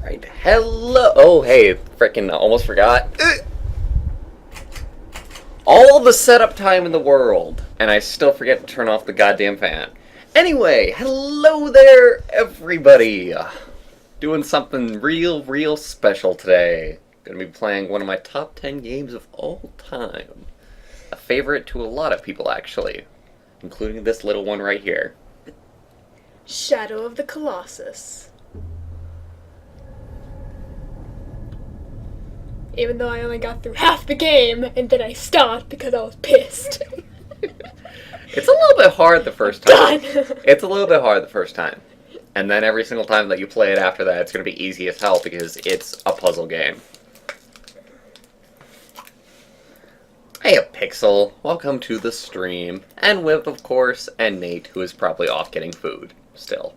Right. Hello. Oh, hey. Frickin' almost forgot. All the setup time in the world, and I still forget to turn off the goddamn fan. Anyway, hello there, everybody. Doing something real special today. Gonna be playing one of my top 10 games of all time. A favorite to a lot of people, actually. Including this little one right here. Shadow of the Colossus. Even though I only got through half the game, and then I stopped because I was pissed. It's a little bit hard the first time. Done! It's a little bit hard the first time. And then every single time that you play it after that, it's going to be easy as hell because it's a puzzle game. Hey, Pixel. Welcome to the stream. And Whip, of course, and Nate, who is probably off getting food still.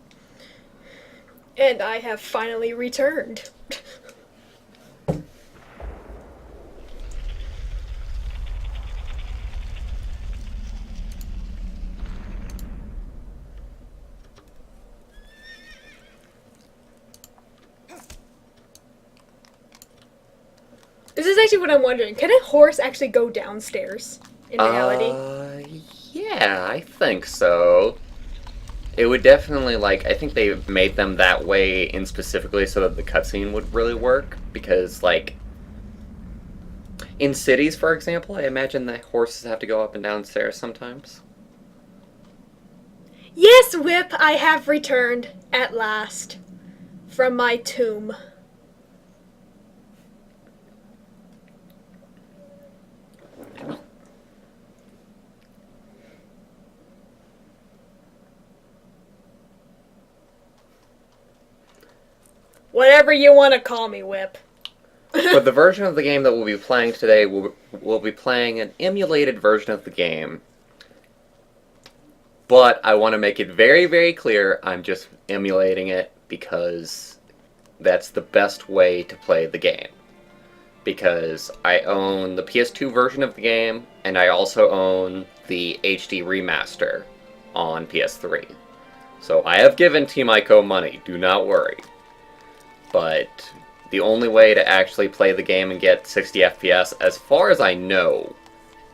And I have finally returned. This is actually what I'm wondering. Can a horse actually go downstairs in reality? Yeah. Yeah, I think so. It would definitely, like, I think they made them that way in specifically so that the cutscene would really work, because, like, in cities, for example, I imagine that horses have to go up and down stairs sometimes. Yes, Whip, I have returned at last from my tomb. Whatever you want to call me, Whip. But the version of the game that we'll be playing today, we'll be playing an emulated version of the game. But I want to make it very, very clear I'm just emulating it because that's the best way to play the game. Because I own the PS2 version of the game, and I also own the HD remaster on PS3. So I have given Team Ico money, do not worry. But the only way to actually play the game and get 60 FPS, as far as I know,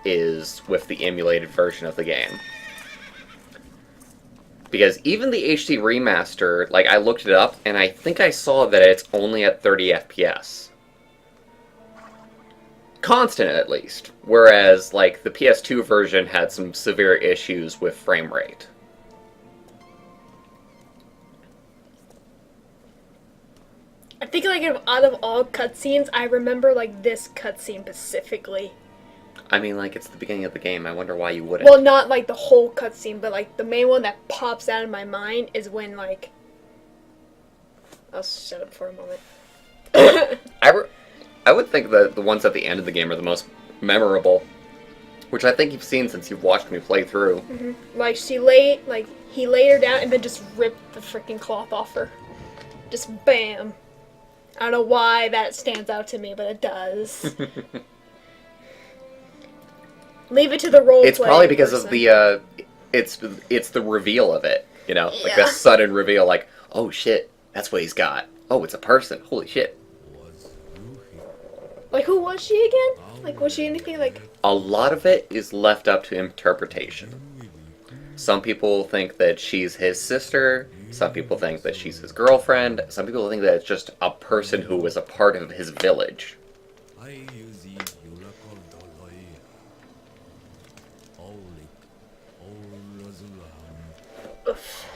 is with the emulated version of the game. Because even the HD remaster, like, I looked it up, and I think I saw that it's only at 30 FPS. Constant, at least. Whereas, like, the PS2 version had some severe issues with frame rate. I think, like, out of all cutscenes, I remember, like, this cutscene specifically. I mean, like, it's the beginning of the game. I wonder why you wouldn't. Well, not, like, the whole cutscene, but, like, the main one that pops out of my mind is when, like... I'll shut up for a moment. I would think that the ones at the end of the game are the most memorable. Which I think you've seen since you've watched me play through. Mm-hmm. Like, he laid her down and then just ripped the freaking cloth off her. Just bam. I don't know why that stands out to me, but it does. Leave it to the role. It's probably because of the it's the reveal of it, you know, like the sudden reveal, like, oh shit, that's what he's got. Oh, it's a person. Holy shit. Like, who was she again? Like, was she anything like? A lot of it is left up to interpretation. Some people think that she's his sister. Some people think that she's his girlfriend. Some people think that it's just a person who was a part of his village. Oof.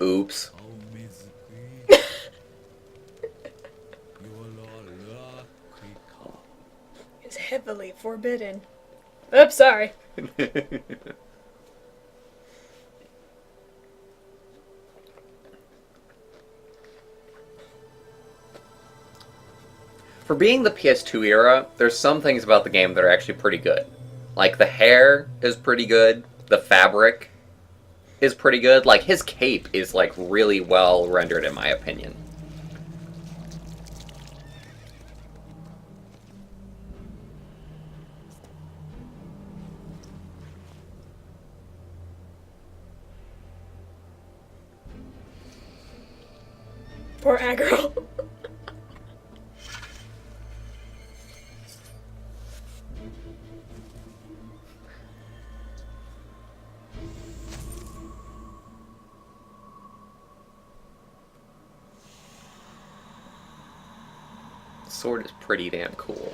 Oops. It's heavily forbidden. Oops, sorry. For being the PS2 era, there's some things about the game that are actually pretty good. Like, the hair is pretty good. The fabric is pretty good. Like, his cape is, like, really well rendered, in my opinion. Poor aggro. The sword is pretty damn cool.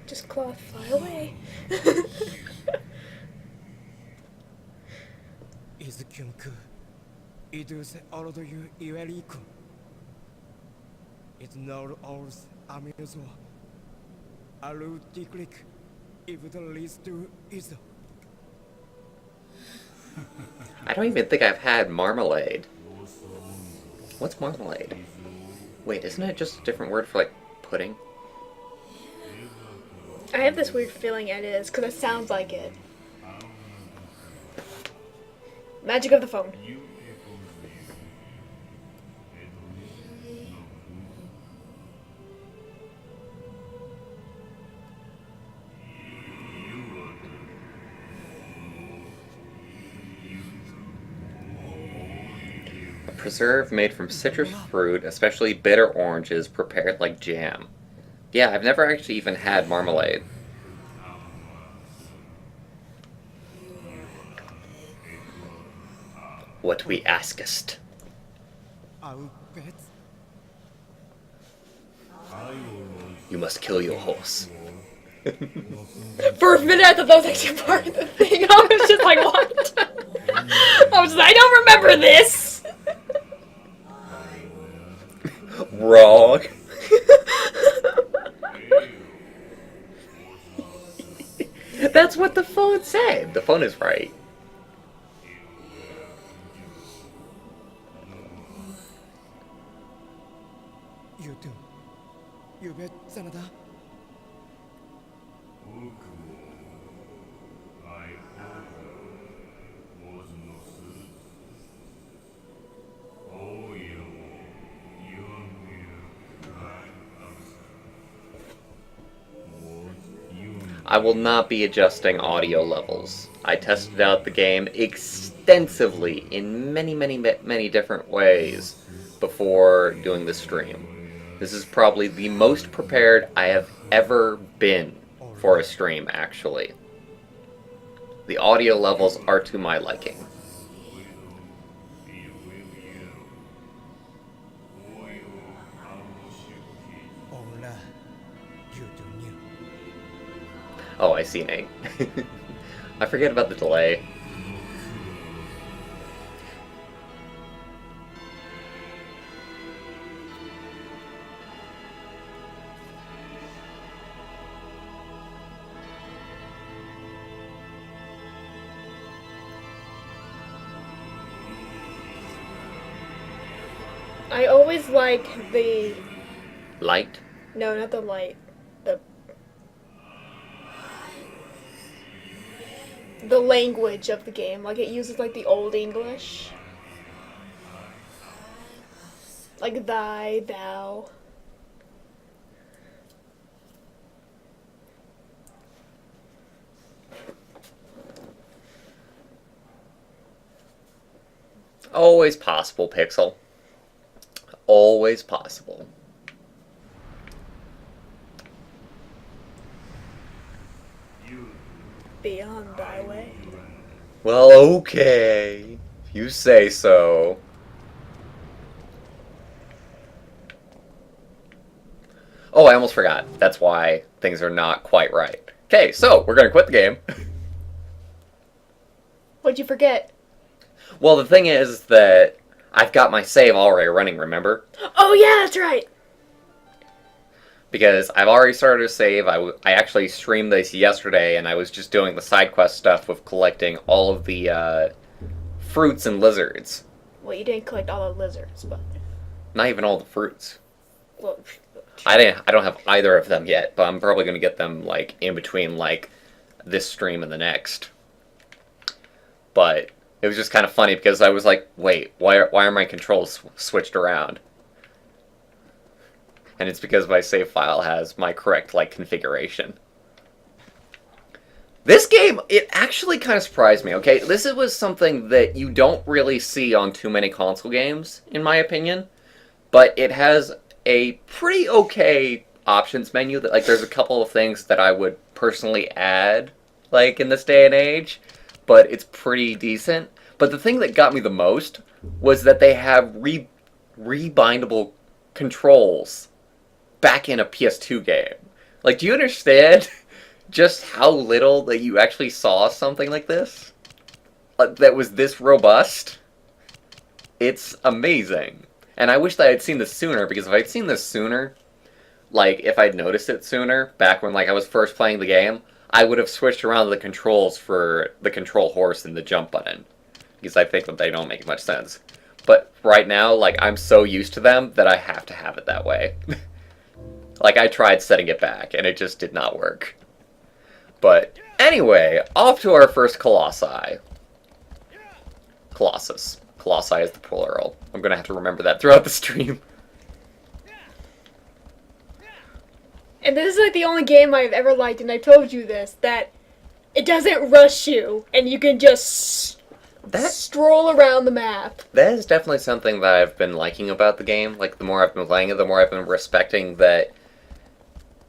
Just cloth, fly away. 伊豆君く伊豆せオロドユイエリく伊豆ノールオールスアミューズワアルティクリックイブドリストゥイズ I don't even think I've had marmalade. What's marmalade? Wait, isn't it just a different word for, like, pudding? I have this weird feeling it is, because it sounds like it. Magic of the phone. A preserve made from citrus fruit, especially bitter oranges, prepared like jam. Yeah, I've never actually even had marmalade. What we askest. アウペツ You must kill your horse. For a minute, I thought that was actually part of the thing. I was just like, what? I was like, I don't remember this. Wrong. That's what the phone said. The phone is right. You do ゆべ真田 I will not be adjusting audio levels. I tested out the game extensively in many different ways before doing the stream. This is probably the most prepared I have ever been for a stream, actually. The audio levels are to my liking. Ora you do new Oh, I see, Nate. I forget about the delay. I always like the... Light? No, not the light. The language of the game. Like, it uses, like, the Old English. Like, thy, thou. Always possible, Pixel. Always possible. Beyond thy way. Well, okay. If you say so. Oh, I almost forgot. That's why things are not quite right. Okay, so we're gonna quit the game. What'd you forget? Well, the thing is that I've got my save already running, remember? Oh, yeah, that's right. Because I've already started a save. I actually streamed this yesterday, and I was just doing the side quest stuff with collecting all of the fruits and lizards. Well, you didn't collect all the lizards, but... Not even all the fruits. Well, I don't have either of them yet, but I'm probably going to get them like in between like this stream and the next. But it was just kind of funny because I was like, wait, why are my controls switched around? And it's because my save file has my correct like configuration. This game, it actually kind of surprised me, okay? This was something that you don't really see on too many console games, in my opinion. but it has a pretty okay options menu. That like, there's a couple of things that I would personally add, like in this day and age, but it's pretty decent. But the thing that got me the most was that they have rebindable controls back in a PS2 game. Like, do you understand just how little that you actually saw something like this? That was this robust? It's amazing. And I wish that I had seen this sooner, because if I'd seen this sooner, like, if I'd noticed it sooner, back when, like, I was first playing the game, I would have switched around the controls for the control horse and the jump button. Because I think that they don't make much sense. But right now, like, I'm so used to them that I have to have it that way. Like, I tried setting it back, and it just did not work. But, anyway, off to our first Colossi. Colossus. Colossi is the plural. I'm gonna have to remember that throughout the stream. And this is like the only game I've ever liked, and I told you this, that it doesn't rush you, and you can just stroll around the map. That is definitely something that I've been liking about the game. Like, the more I've been playing it, the more I've been respecting that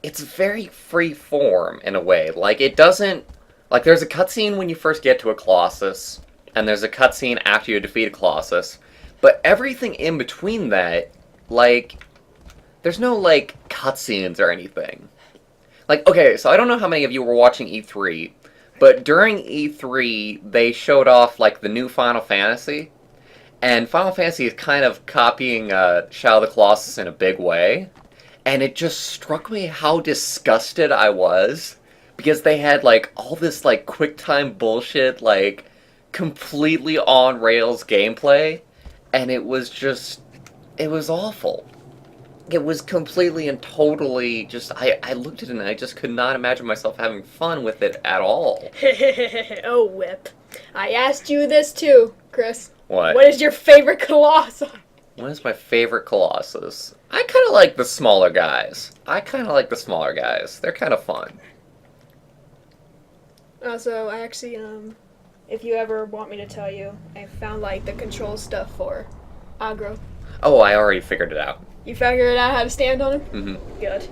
it's very free form in a way. Like, it doesn't... Like, there's a cutscene when you first get to a Colossus, and there's a cutscene after you defeat a Colossus, but everything in between that, like, there's no, like, cutscenes or anything. Like, okay, so I don't know how many of you were watching E3, but during E3, they showed off, like, the new Final Fantasy, and Final Fantasy is kind of copying Shadow of the Colossus in a big way, and it just struck me how disgusted I was, because they had, like, all this, like, QuickTime bullshit, like, completely on-rails gameplay, and it was just... it was awful. It was completely and totally just... I looked at it and I just could not imagine myself having fun with it at all. Oh, Whip. I asked you this too, Chris. What? What is your favorite Colossus? What is my favorite Colossus? I kind of like the smaller guys. They're kind of fun. Also, I actually, if you ever want me to tell you, I found, like, the control stuff for Agro. Oh, I already figured it out. You figured out how to stand on him? Mm-hmm. Good.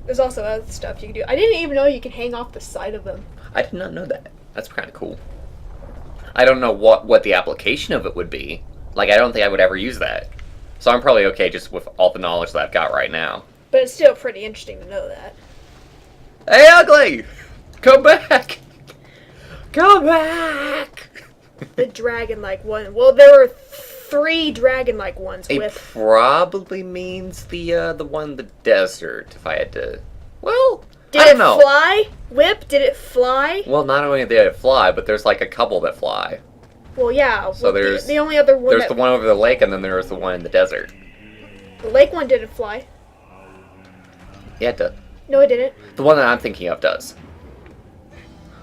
There's also other stuff you can do. I didn't even know you can hang off the side of them. I did not know that. That's kind of cool. I don't know what the application of it would be. Like, I don't think I would ever use that. So I'm probably okay just with all the knowledge that I've got right now. But it's still pretty interesting to know that. Hey, Ugly! Come back! Come back! The dragon-like one. Well, there were 3 dragon-like ones It with... probably means the one in the desert, if I had to... Well, Did I don't it know. fly? Whip, did it fly? Well, not only did it fly, but there's like a couple that fly. Well, yeah. So well, there's... the only other one There's that... the one over the lake, and then there's the one in the desert. The lake one didn't fly. Yeah, it does. No, it didn't. The one that I'm thinking of does.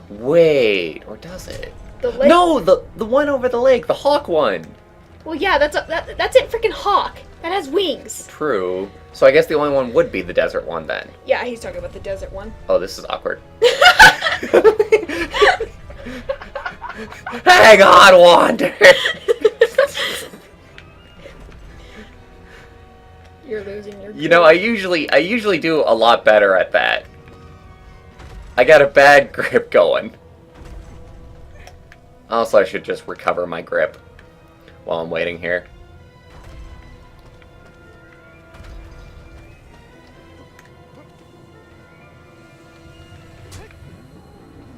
Wait, or does it? The lake... No, the one over the lake, the hawk one. Well, yeah, that's it, freaking hawk. That has wings. True. So I guess the only one would be the desert one then. Yeah, he's talking about the desert one. Oh, this is awkward. Hang on, Wander! You're losing your... You know, I usually do a lot better at that. I got a bad grip going. Also, I should just recover my grip while I'm waiting here.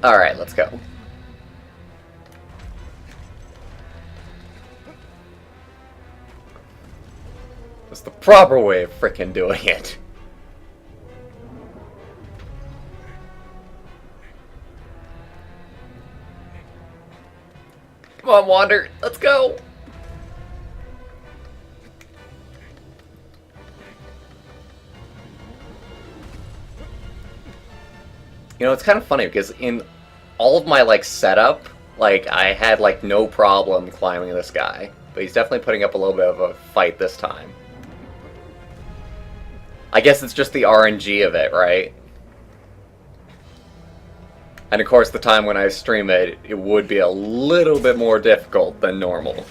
Alright, let's go. That's the proper way of frickin' doing it. Come on, Wander, let's go! You know, it's kind of funny because in all of my, like, setup, like, I had, like, no problem climbing this guy. But he's definitely putting up a little bit of a fight this time. I guess it's just the RNG of it, right? And of course, the time when I stream it, it would be a little bit more difficult than normal.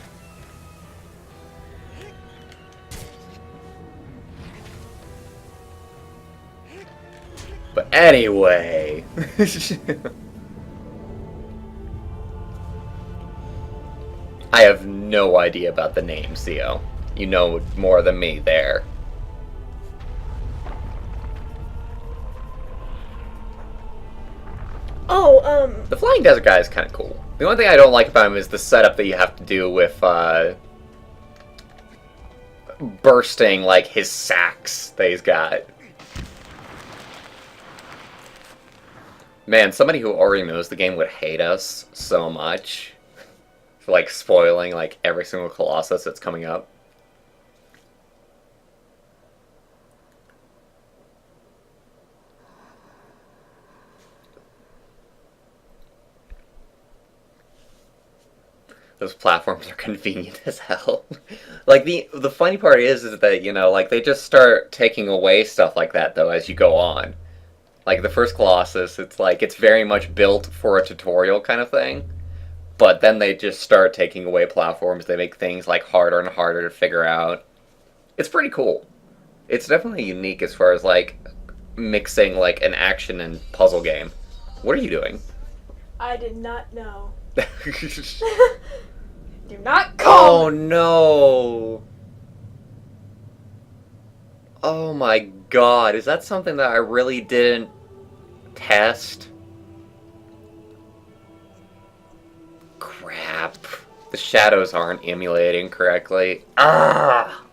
But anyway. I have no idea about the name, Theo. You know more than me there. Oh, The Flying Desert guy is kind of cool. The only thing I don't like about him is the setup that you have to do with bursting, like, his sacks that he's got. Man, somebody who already knows the game would hate us so much for, like, spoiling, like, every single Colossus that's coming up. Those platforms are convenient as hell. Like, the funny part is that, you know, like, they just start taking away stuff like that, though, as you go on. Like, the first Colossus, it's like, it's very much built for a tutorial kind of thing. But then they just start taking away platforms. They make things, like, harder and harder to figure out. It's pretty cool. It's definitely unique as far as, like, mixing, like, an action and puzzle game. What are you doing? I did not know. Do not come! Oh no! Oh my god, is that something that I really didn't test? Crap. The shadows aren't emulating correctly. Ah!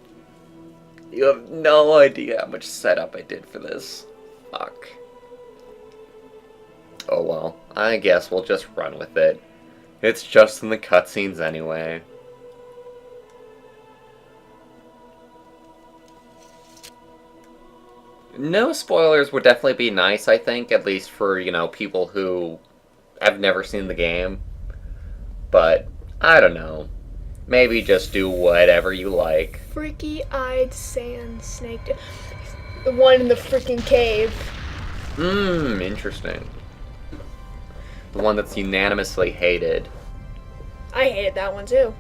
You have no idea how much setup I did for this. Fuck. Oh well, I guess we'll just run with it. It's just in the cutscenes anyway. No spoilers would definitely be nice, I think, at least for, you know, people who have never seen the game. But, I don't know. Maybe just do whatever you like. Freaky-eyed sand snake. The one in the freaking cave. Interesting. The one that's unanimously hated. I hated that one too.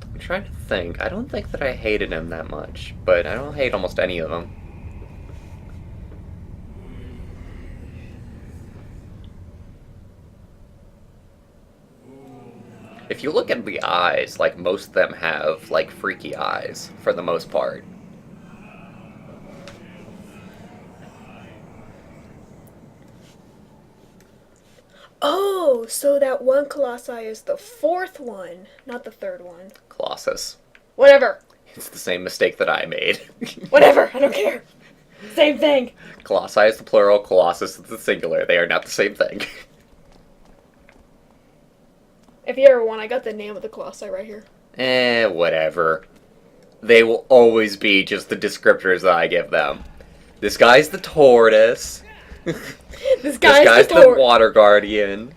I'm trying to think. I don't think that I hated him that much, but I don't hate almost any of them. If you look at the eyes, like, most of them have, like, freaky eyes, for the most part. Oh, so that one Colossi is the fourth one, not the third one. Colossus. Whatever. It's the same mistake that I made. Whatever, I don't care. Same thing. Colossi is the plural, Colossus is the singular. They are not the same thing. If you ever want, I got the name of the Colossi right here. Whatever. They will always be just the descriptors that I give them. This guy's the tortoise. This guy's the water guardian.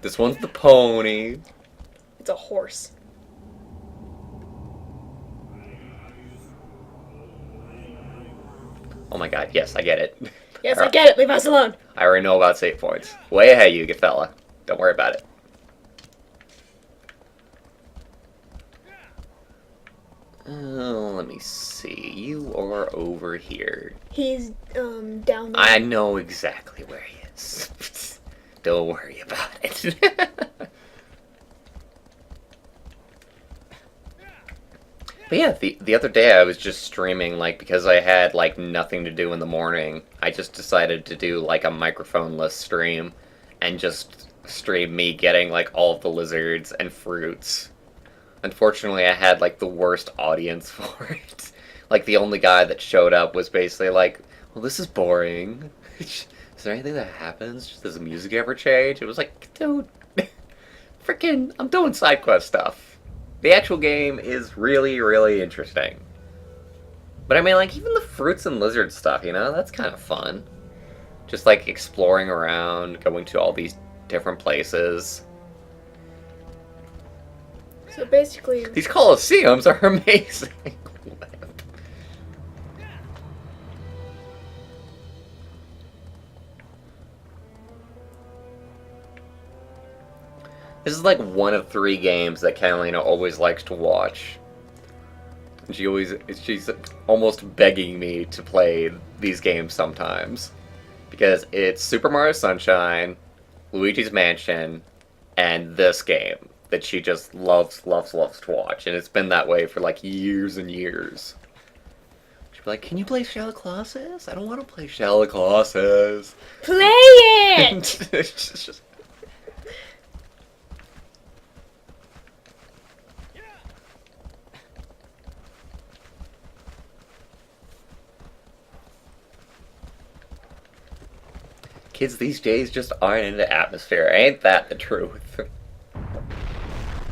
This one's the pony. It's a horse. Oh my god, yes, I get it. Yes, I get it. Leave us alone. I already know about save points. Way ahead, you good fella. Don't worry about it. Let me see. You are over here. He's down there. I know exactly where he is. Don't worry about it. But yeah, the other day I was just streaming, like, because I had, like, nothing to do in the morning. I just decided to do, like, a microphone-less stream and just stream me getting, like, all of the lizards and fruits. Unfortunately, I had, like, the worst audience for it. Like, the only guy that showed up was basically like, well, this is boring. Is there anything that happens? Does the music ever change? It was like, dude, freaking, I'm doing side quest stuff. The actual game is really, really interesting. But I mean, like, even the fruits and lizard stuff, you know, that's kind of fun. Just, like, exploring around, going to all these different places. So basically... These Colosseums are amazing. This is like one of 3 games that Catalina always likes to watch. And she's almost begging me to play these games sometimes. Because it's Super Mario Sunshine, Luigi's Mansion, and this game that she just loves to watch. And it's been that way for like years and years. She'll be like, can you play Shadow of the Colossus? I don't want to play Shadow of the Colossus. Play it! It's just... Kids these days just aren't into atmosphere. Ain't that the truth?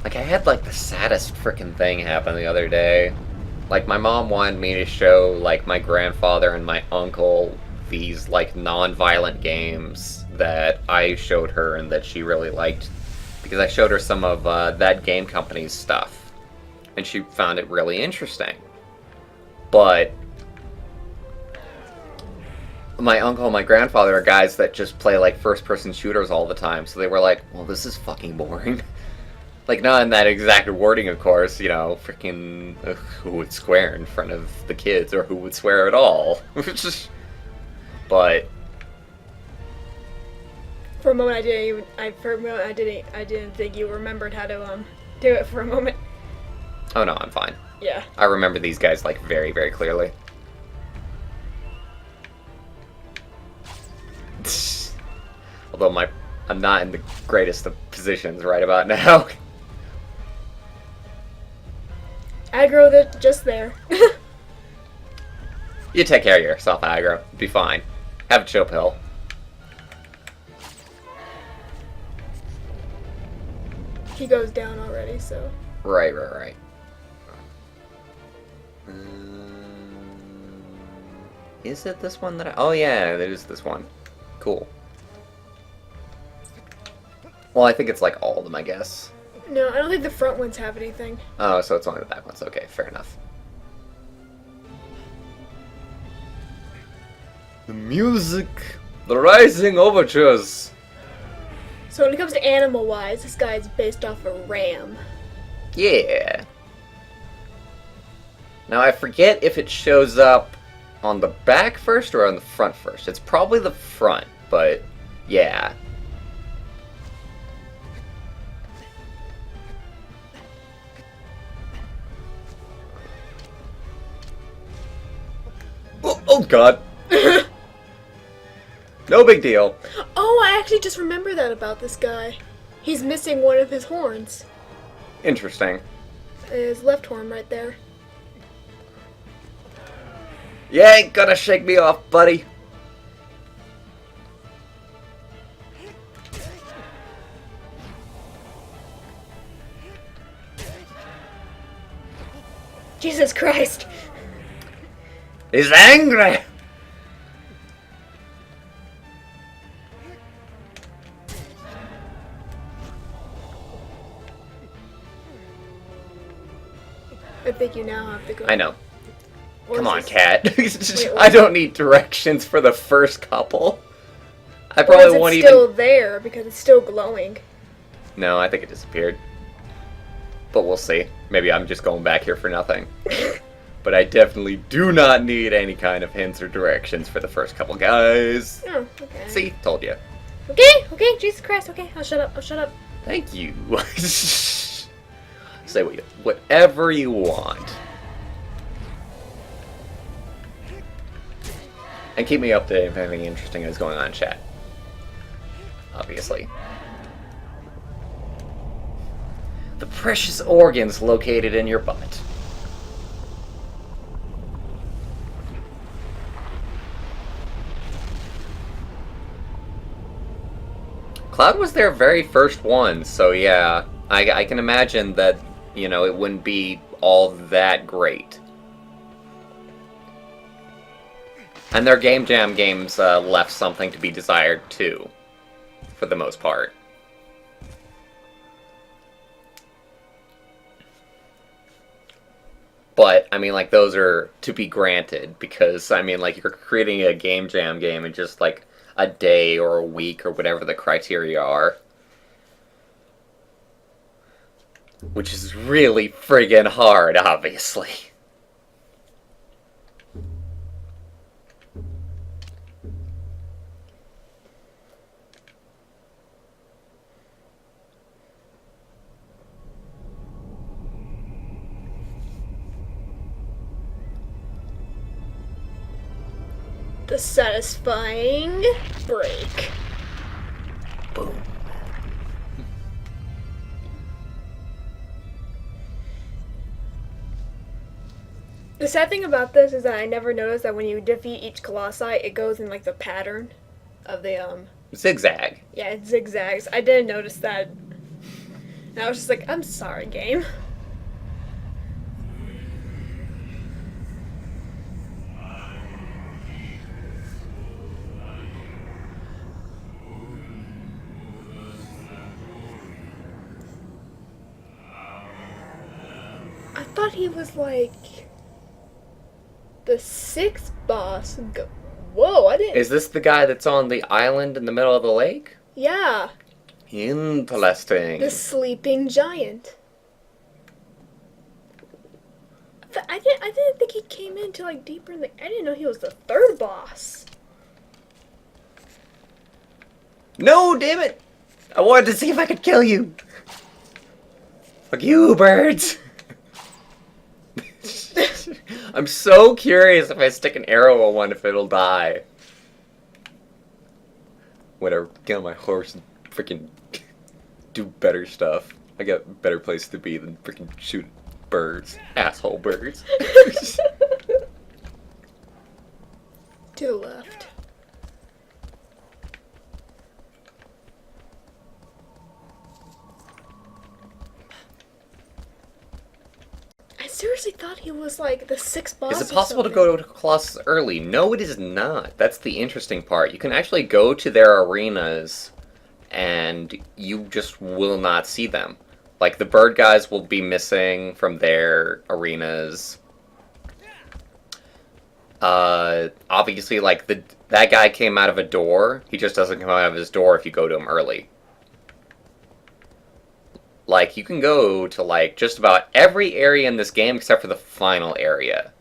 Like, I had, like, the saddest freaking thing happen the other day. Like, my mom wanted me to show, like, my grandfather and my uncle these, like, non-violent games that I showed her and that she really liked. Because I showed her some of that game company's stuff. And she found it really interesting. But my uncle and my grandfather are guys that just play, like, first-person shooters all the time. So they were like, well, this is fucking boring. Like, not in that exact wording, of course, you know, freaking who would swear in front of the kids, or who would swear at all. But For a moment, I didn't think you remembered how to do it for a moment. oh no, I'm fine. Yeah. I remember these guys, like, very, very clearly. Although I'm not in the greatest of positions right about now. Aggro just there. You take care of yourself, aggro. Be fine. Have a chill pill. He goes down already, so. Right. Is it this one that I... Oh yeah, it is this one. Cool. Well, I think it's like all of them, I guess. No, I don't think the front ones have anything. Oh, so it's only the back ones. Okay, fair enough. The music, the rising overtures. So when it comes to animal-wise, this guy is based off a ram. Yeah. Now I forget if it shows up on the back first or on the front first. It's probably the front, but yeah. Oh god. No big deal. Oh, I actually just remember that about this guy. He's missing one of his horns. Interesting. His left horn right there. You ain't gonna shake me off, buddy. Jesus Christ. He's angry. I think you now have to go. I know. Or Come is on, this- cat. Wait, I don't need directions for the first couple. I Or is probably it won't still even... there because it's still glowing? No, I think it disappeared. But we'll see. Maybe I'm just going back here for nothing. But I definitely do not need any kind of hints or directions for the first couple guys. Oh, okay. See? Told you. Okay, Jesus Christ, okay, I'll shut up. Thank you. Say whatever you want. And keep me updated if anything interesting is going on in chat. Obviously. The precious organs located in your butt. Cloud was their very first one, so yeah, I can imagine that, you know, it wouldn't be all that great. And their Game Jam games left something to be desired too, for the most part. But, I mean, like, those are to be granted, because, I mean, like, you're creating a Game Jam game in just, like, a day or a week or whatever the criteria are. Which is really friggin' hard, obviously. The satisfying break. Boom. The sad thing about this is that I never noticed that when you defeat each Colossi, it goes in like the pattern of the Zigzag. Yeah, it zigzags. I didn't notice that. And I was just like, I'm sorry, game. I thought he was like the sixth boss. Whoa, I didn't. Is this the guy that's on the island in the middle of the lake? Yeah, Interesting. the sleeping giant. I didn't think he came into like deeper in the. I didn't know he was the third boss. No, damn it! I wanted to see if I could kill you. Fuck you, birds. I'm so curious if I stick an arrow on one if it'll die. Whatever, get on my horse and freaking do better stuff. I got better place to be than freaking shoot birds. Asshole birds. To the left. I seriously thought he was like the sixth boss. Is it possible to go to Colossus early? No, it is not. That's the interesting part. You can actually go to their arenas and you just will not see them. Like, the bird guys will be missing from their arenas. Obviously, like, that guy came out of a door. He just doesn't come out of his door if you go to him early. Like, you can go to, like, just about every area in this game except for the final area.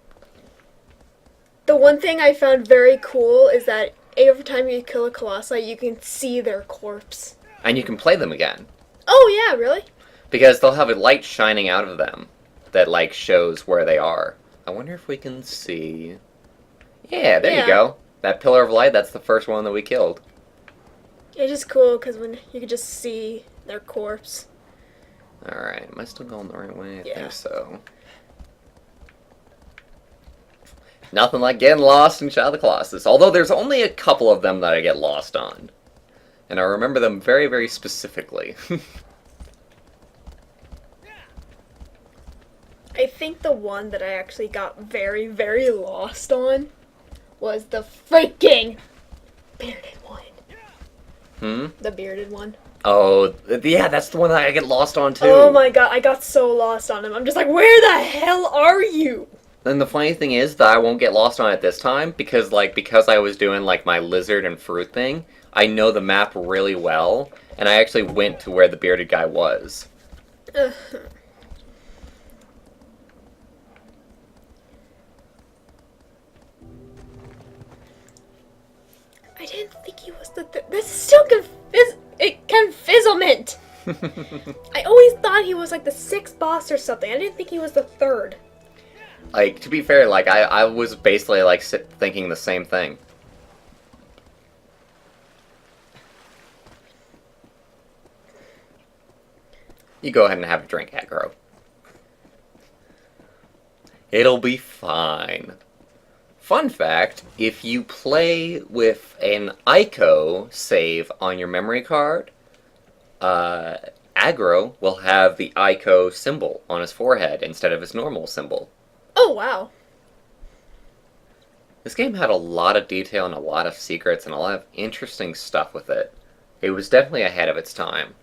The one thing I found very cool is that every time you kill a Colossi, you can see their corpse. And you can play them again. Oh, yeah, really? Because they'll have a light shining out of them that, like, shows where they are. I wonder if we can see... Yeah, there you go. That pillar of light, that's the first one that we killed. It's just cool because when you can just see their corpse. Alright, am I still going the right way? I Yeah. think so. Nothing like getting lost in Shadow of the Colossus. Although there's only a couple of them that I get lost on. And I remember them very, very specifically. I think the one that I actually got very, very lost on was the freaking bearded one. Hmm? The bearded one. Oh, yeah, that's the one that I get lost on too. Oh my god, I got so lost on him. I'm just like, where the hell are you? And the funny thing is that I won't get lost on it this time because I was doing like my lizard and fruit thing, I know the map really well, and I actually went to where the bearded guy was. Ugh. I didn't think he was the this is still confizzlement. I always thought he was like the sixth boss or something. I didn't think he was the third. Like, to be fair, like, I was basically, like, thinking the same thing. You go ahead and have a drink, Aggro. It'll be fine. Fun fact, if you play with an ICO save on your memory card, Aggro will have the ICO symbol on his forehead instead of his normal symbol. Oh, wow. This game had a lot of detail and a lot of secrets and a lot of interesting stuff with it. It was definitely ahead of its time.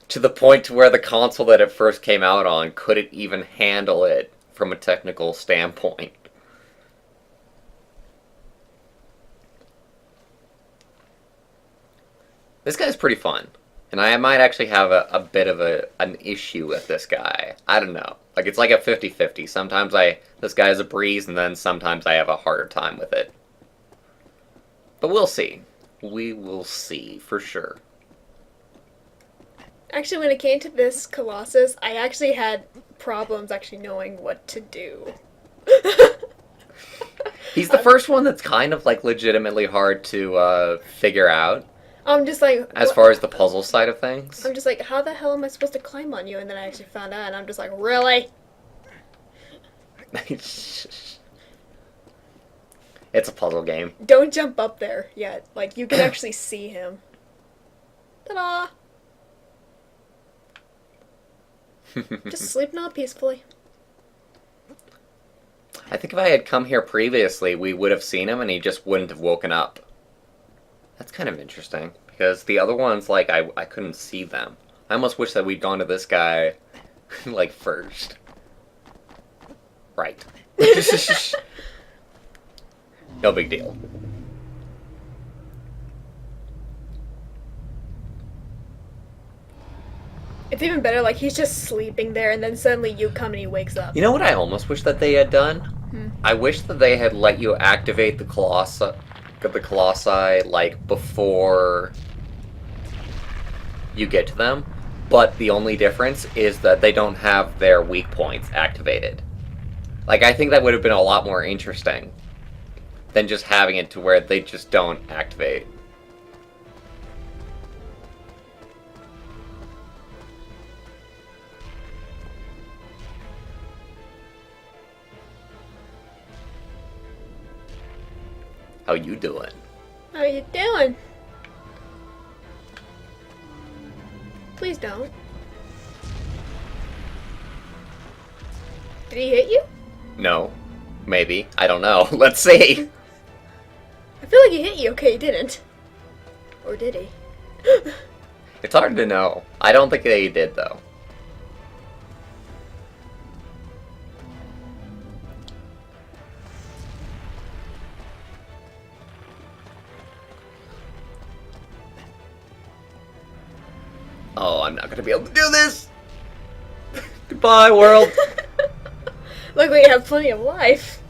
To the point to where the console that it first came out on couldn't even handle it from a technical standpoint. This guy's pretty fun. And I might actually have a bit of an issue with this guy. I don't know. Like, it's like a 50-50. Sometimes this guy is a breeze, and then sometimes I have a harder time with it. But we'll see. We will see, for sure. Actually, when it came to this Colossus, I actually had problems actually knowing what to do. He's the first one that's kind of like legitimately hard to figure out I'm just like, as what- far as the puzzle side of things. I'm just like, how the hell am I supposed to climb on you? And then I actually found out, and I'm just like, really? It's a puzzle game. Don't jump up there yet. Like, you can actually see him. Ta-da! Just sleep now peacefully. I think if I had come here previously, we would have seen him and he just wouldn't have woken up. That's kind of interesting, because the other ones, like, I couldn't see them. I almost wish that we'd gone to this guy, like, first. Right. No big deal. It's even better, like, he's just sleeping there, and then suddenly you come and he wakes up. You know what I almost wish that they had done? I wish that they had let you activate the Colossi, like, before you get to them, but the only difference is that they don't have their weak points activated. Like, I think that would have been a lot more interesting than just having it to where they just don't activate. How you doing? How you doing? Please don't. Did he hit you? No. Maybe. I don't know. Let's see. I feel like he hit you. Okay, he didn't. Or did he? It's hard to know. I don't think they did, though. Oh, I'm not going to be able to do this! Goodbye, world! Luckily, you have plenty of life.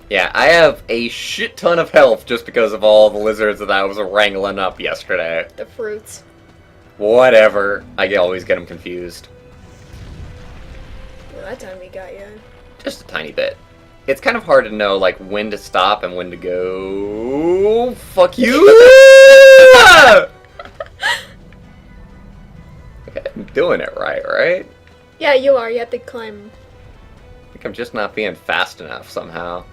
Yeah, I have a shit ton of health just because of all the lizards that I was wrangling up yesterday. The fruits. Whatever. I always get them confused. Well, that time he got you. Just a tiny bit. It's kind of hard to know, like, when to stop and when to go. Fuck you! Okay, I'm doing it right? Yeah, you are. You have to climb. I think I'm just not being fast enough somehow.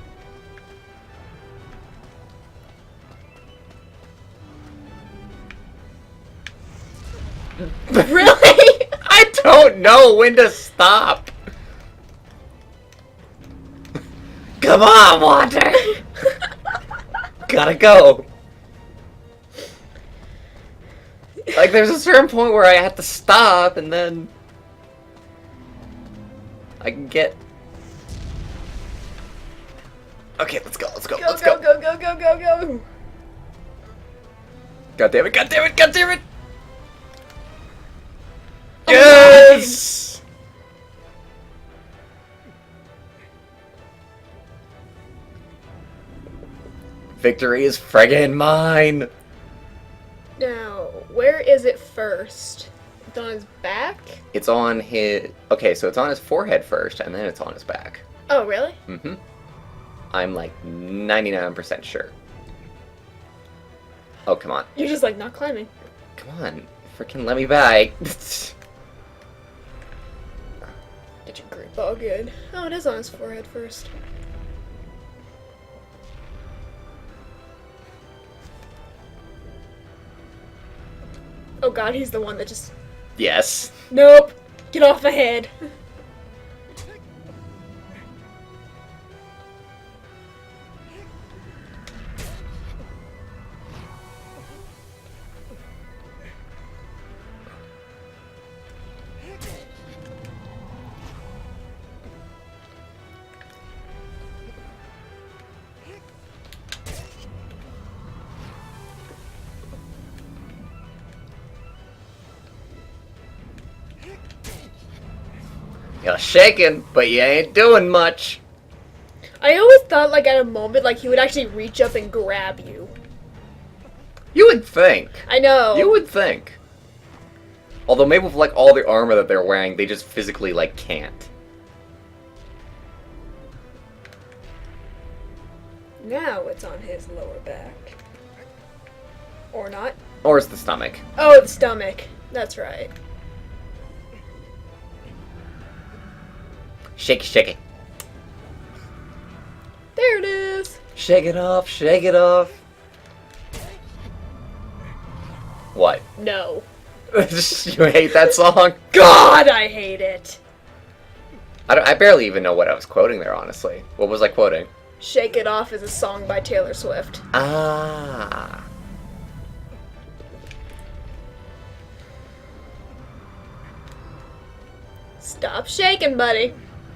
Really? I don't know when to stop! Come on, water! Gotta go! Like, there's a certain point where I have to stop, and then I can get... Okay, let's go. Go, go. God damn it! Oh, Yes! Victory is friggin' mine! Now, where is it first? It's on his back? It's on his... Okay, so it's on his forehead first, and then it's on his back. Oh, really? Mm-hmm. I'm like 99% sure. Oh, come on. You're just like not climbing. Come on. Freaking let me by. Get your grip all good. Oh, it is on his forehead first. Oh god, he's the one that just... Yes. Nope! Get off my head! You're shaking, but you ain't doing much. I always thought, like, at a moment, like, he would actually reach up and grab you. You would think. I know. You would think. Although maybe with, like, all the armor that they're wearing, they just physically, like, can't. Now it's on his lower back. Or not. Or it's the stomach. Oh, the stomach. That's right. Shake it, shake it. There it is. Shake it off, shake it off. What? No. You hate that song? God, I hate it. I barely even know what I was quoting there, honestly. What was I quoting? Shake It Off is a song by Taylor Swift. Ah. Stop shaking, buddy.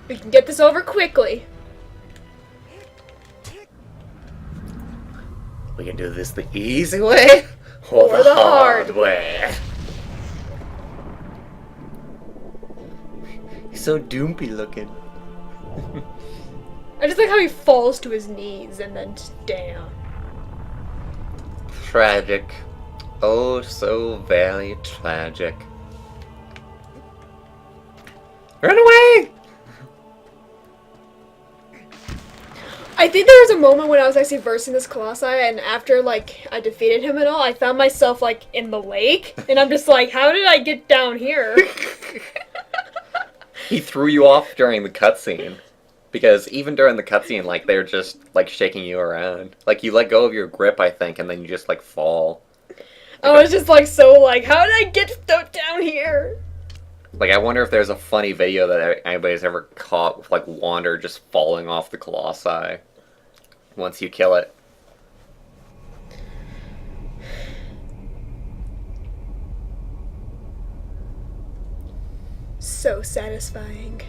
We can get this over quickly. We can do this the easy way or the hard way. He's so doompy looking. I just like how he falls to his knees and then just damn. Tragic. Oh, so very tragic. Run away! I think there was a moment when I was actually versing this Colossi, and after, like, I defeated him and all, I found myself, like, in the lake, and I'm just like, how did I get down here? He threw you off during the cutscene. Because even during the cutscene, like, they're just, like, shaking you around. Like, you let go of your grip, I think, and then you just, like, fall. I was just, like, so, like, how did I get down here? Like, I wonder if there's a funny video that anybody's ever caught with, like, Wander just falling off the Colossi once you kill it. So satisfying.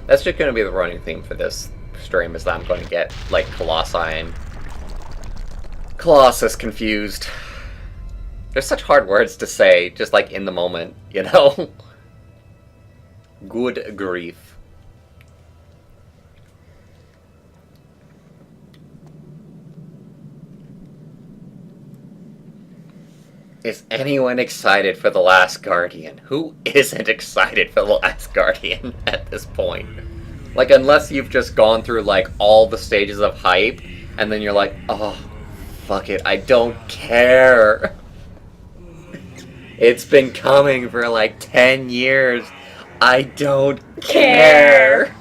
That's just going to be the running theme for this stream, is that I'm going to get, like, Colossi and Colossus confused. They're such hard words to say, just, like, in the moment, you know? Good grief. Is anyone excited for The Last Guardian? Who isn't excited for The Last Guardian at this point? Like, unless you've just gone through, like, all the stages of hype, and then you're like, oh, fuck it, I don't care. It's been coming for, like, 10 years. I don't care.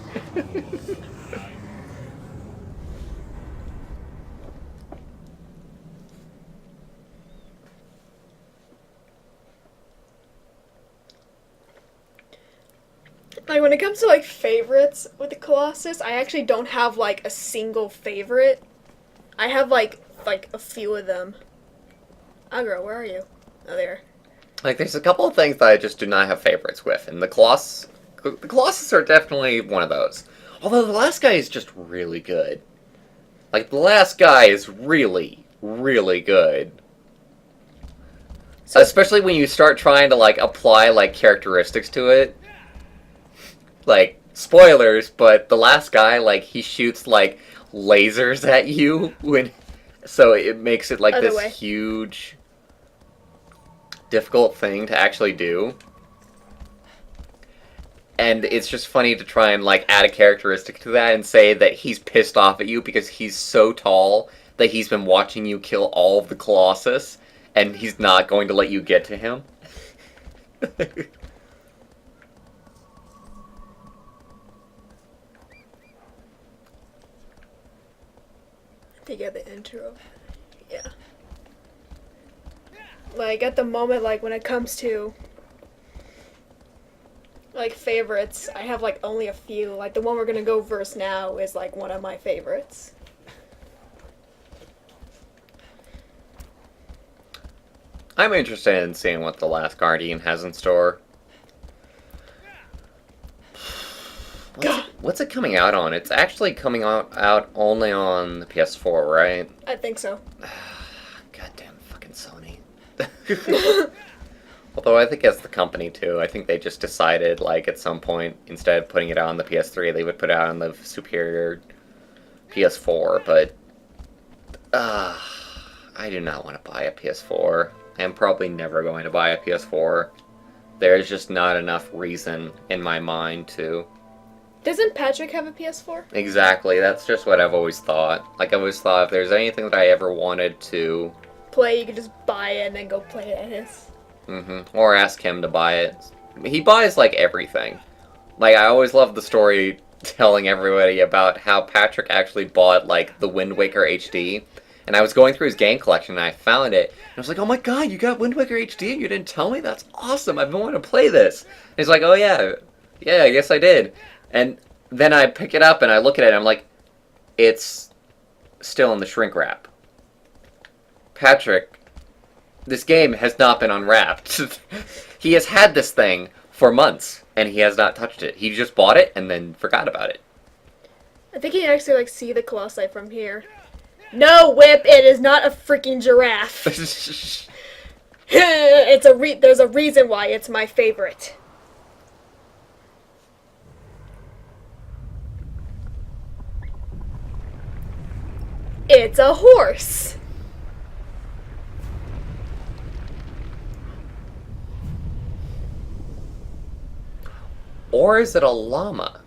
Like, when it comes to, like, favorites with the Colossus, I actually don't have, like, a single favorite. I have, like a few of them. Agro, where are you? Oh, there. Like, there's a couple of things that I just do not have favorites with, and the Colossus are definitely one of those. Although the last guy is just really good. Like, the last guy is really, really good. So, especially when you start trying to, like, apply, like, characteristics to it. Like, spoilers, but the last guy, like, he shoots, like, lasers at you when... So it makes it, like, this huge, difficult thing to actually do. And it's just funny to try and, like, add a characteristic to that and say that he's pissed off at you because he's so tall that he's been watching you kill all of the Colossus, and he's not going to let you get to him. to get the intro. Yeah. Like, at the moment, like, when it comes to, like, favorites, I have, like, only a few. Like, the one we're gonna go verse now is, like, one of my favorites. I'm interested in seeing what The Last Guardian has in store. What's it coming out on? It's actually coming out only on the PS4, right? I think so. Goddamn fucking Sony. Although I think it's the company too. I think they just decided, like, at some point, instead of putting it out on the PS3, they would put it out on the superior PS4, but I do not want to buy a PS4. I'm probably never going to buy a PS4. There's just not enough reason in my mind to. Doesn't Patrick have a PS4? Exactly, that's just what I've always thought. Like, I always thought if there's anything that I ever wanted to... Play, you could just buy it and then go play it at his. Or ask him to buy it. He buys, like, everything. Like, I always love the story telling everybody about how Patrick actually bought, like, the Wind Waker HD. And I was going through his game collection and I found it. And I was like, oh my god, you got Wind Waker HD and you didn't tell me? That's awesome, I've been wanting to play this. And he's like, oh yeah, I guess I did. And then I pick it up and I look at it and I'm like, it's still in the shrink wrap. Patrick, this game has not been unwrapped. He has had this thing for months, and he has not touched it. He just bought it and then forgot about it. I think you can actually like see the Colossi from here. No, Whip, it is not a freaking giraffe. There's a reason why it's my favorite. It's a horse. Or is it a llama?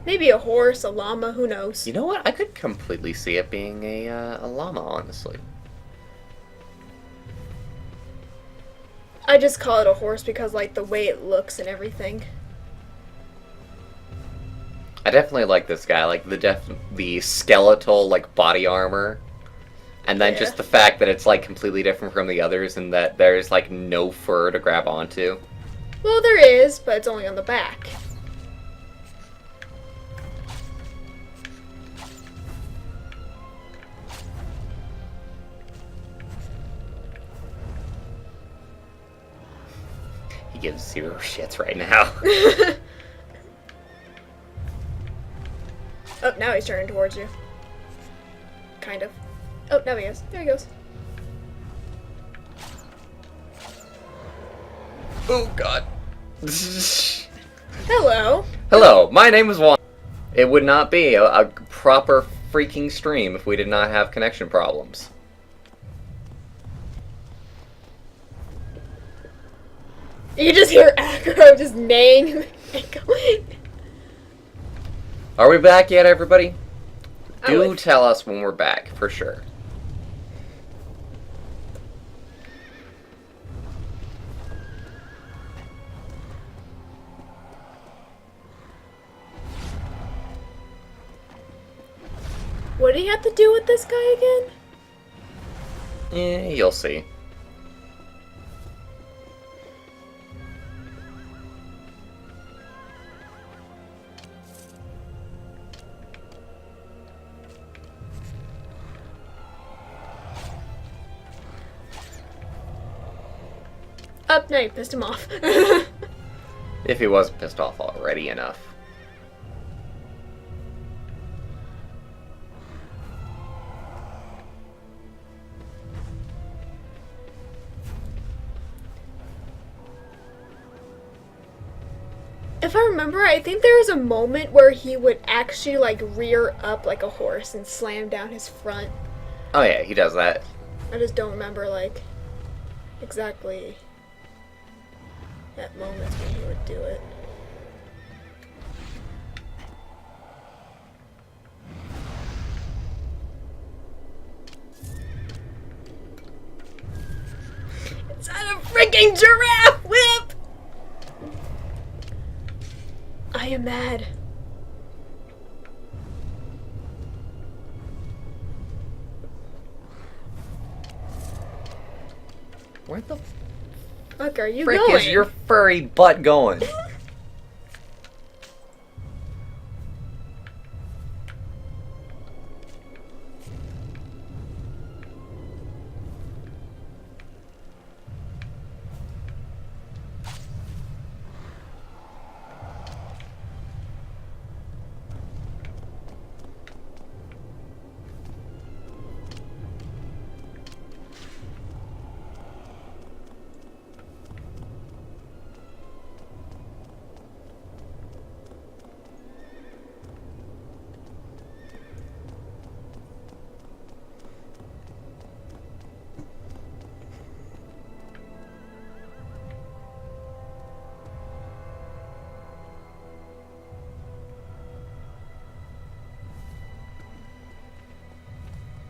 Maybe a horse, a llama, who knows? You know what? I could completely see it being a llama, honestly. I just call it a horse because like the way it looks and everything. I definitely like this guy, like the skeletal like body armor, and then Yeah. just the fact that it's like completely different from the others, and that there's like no fur to grab onto. Well, there is, but it's only on the back. He gives zero shits right now. Oh, now he's turning towards you. Kind of. Oh, now he is. There he goes. Oh god. Hello. Hello, my name is Juan. It would not be a proper freaking stream if we did not have connection problems. You just hear Acro just neighing. Are we back yet, everybody? I Do would- tell us when we're back, for sure. What do you have to do with this guy again? You'll see. Up, no, you pissed him off. If he wasn't pissed off already enough. If I remember, I think there was a moment where he would actually like rear up like a horse and slam down his front. Oh yeah, he does that. I just don't remember like exactly that moment when he would do it. It's not a freaking giraffe whip! I am mad. Where the Fuck are you frick going? is your furry butt going?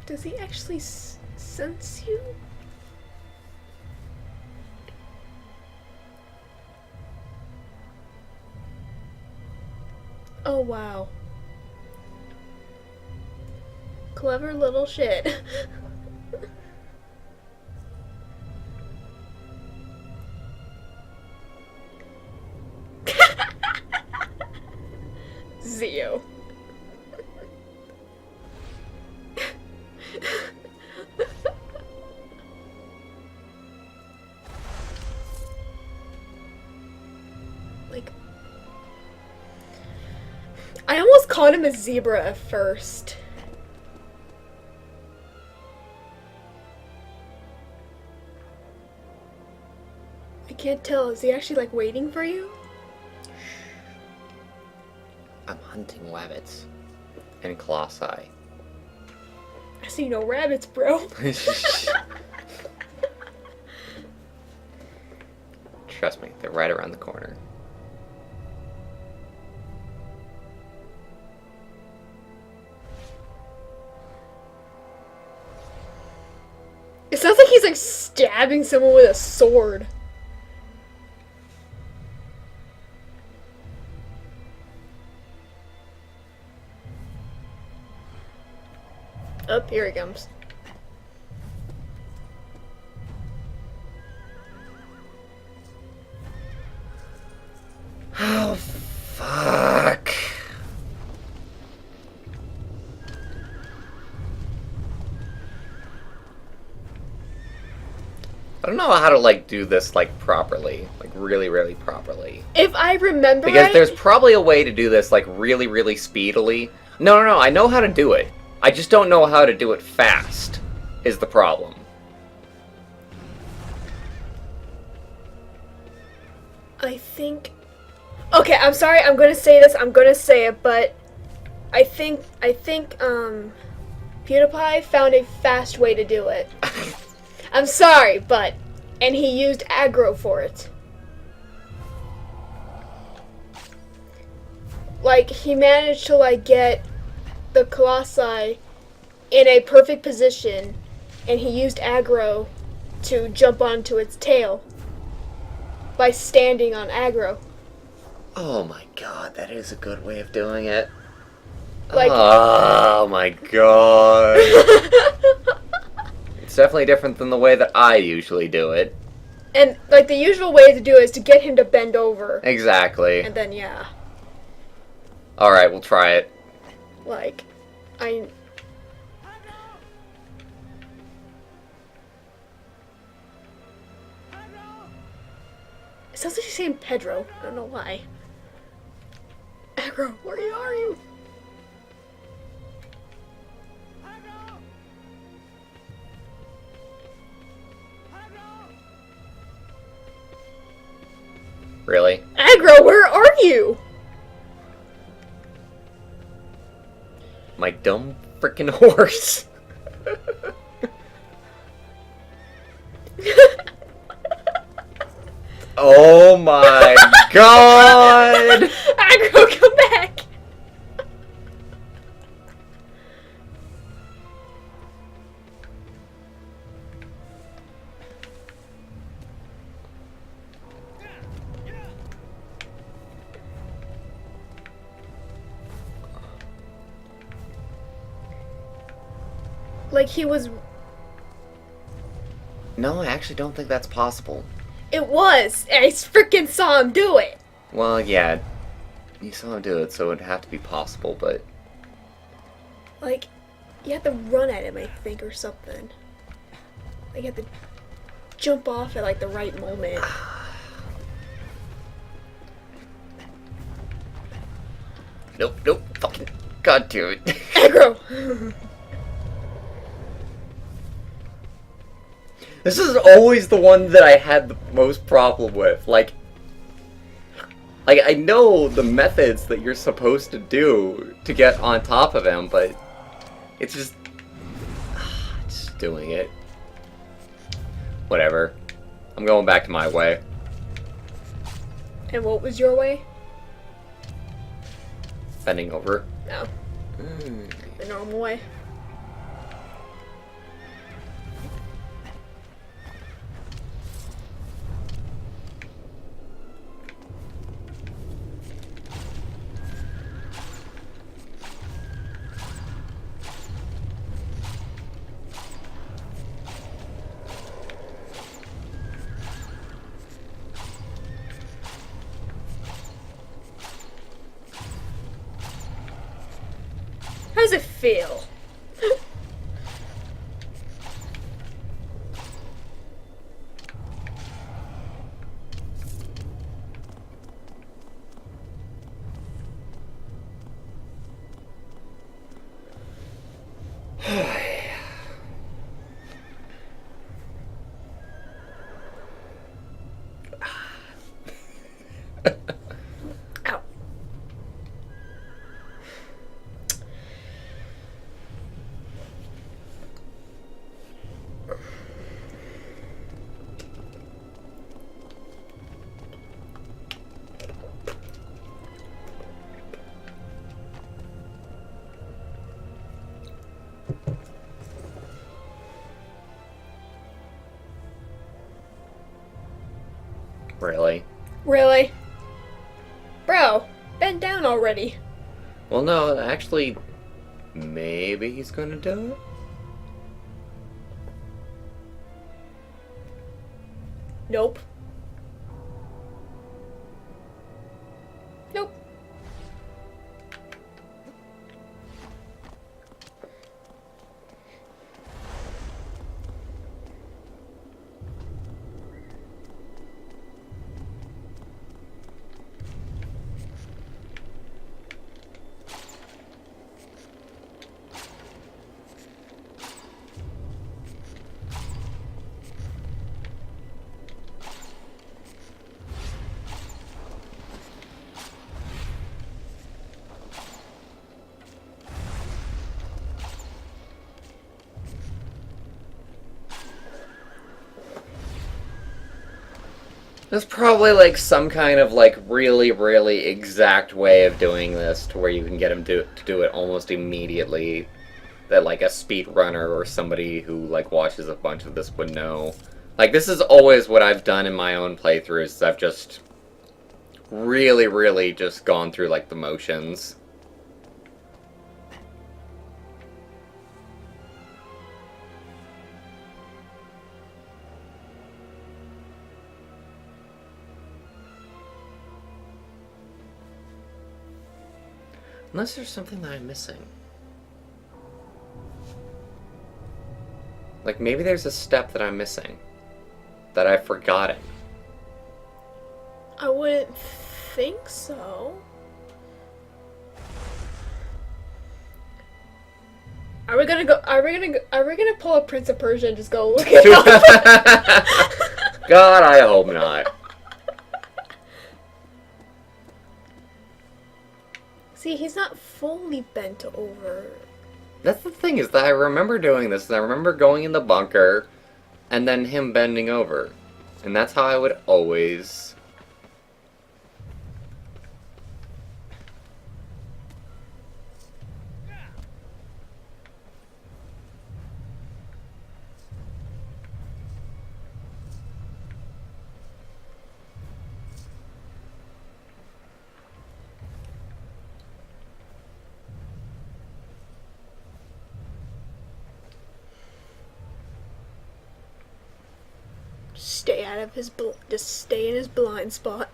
Does he actually sense you? Oh, wow. Clever little shit. Zio. Like, I almost called him a zebra at first. I can't tell. Is he actually like waiting for you? I'm hunting rabbits and Colossi. I see no rabbits, bro. Trust me, they're right around the corner. It sounds like he's like stabbing someone with a sword. Up, here he comes. Oh, fuck. I don't know how to, like, do this, like, properly. Like, really, really properly. If I remember Because right, there's probably a way to do this, like, really, really speedily. No, I know how to do it. I just don't know how to do it fast, is the problem. I think... Okay, I'm sorry, I'm gonna say this, I'm gonna say it, but I think, PewDiePie found a fast way to do it. I'm sorry, but... And he used aggro for it. Like, he managed to, like, get the Colossi in a perfect position, and he used aggro to jump onto its tail by standing on aggro. Oh my god, that is a good way of doing it. Like, oh my god. It's definitely different than the way that I usually do it. and like the usual way to do it is to get him to bend over, Exactly. and then yeah, Alright, we'll try it. like, It sounds like he's saying Pedro. I don't know why. Aggro, where are you? Really? Aggro, where are you? My dumb frickin' horse. Oh my god! Aggro, come back! Like he was... No, I actually don't think that's possible. It was! I freaking saw him do it! Well, yeah. You saw him do it, so it'd have to be possible, but... Like, you have to run at him, I think, or something. Like, you have to jump off at, like, the right moment. Nope, fucking... God damn it. Aggro! This is always the one that I had the most problem with. Like, I know the methods that you're supposed to do to get on top of him, but it's just doing it. Whatever. I'm going back to my way. And what was your way? Bending over. No. The normal way. does it feel? Ow. Really? Really? Bro, bend down already. Well, no, actually, maybe he's gonna do it? Nope. Nope. There's probably like some kind of like really, really exact way of doing this to where you can get him to do it almost immediately. That like a speedrunner or somebody who like watches a bunch of this would know. Like this is always what I've done in my own playthroughs. I've just really, really just gone through like the motions. Unless there's something that I'm missing. Like, maybe there's a step that I'm missing. That I've forgotten. I wouldn't think so. Are we gonna pull up Prince of Persia and just go look it up? God, I hope not. See, he's not fully bent over. That's the thing, is that I remember doing this, and I remember going in the bunker, and then him bending over. And that's how I would always... Stay out of his just stay in his blind spot.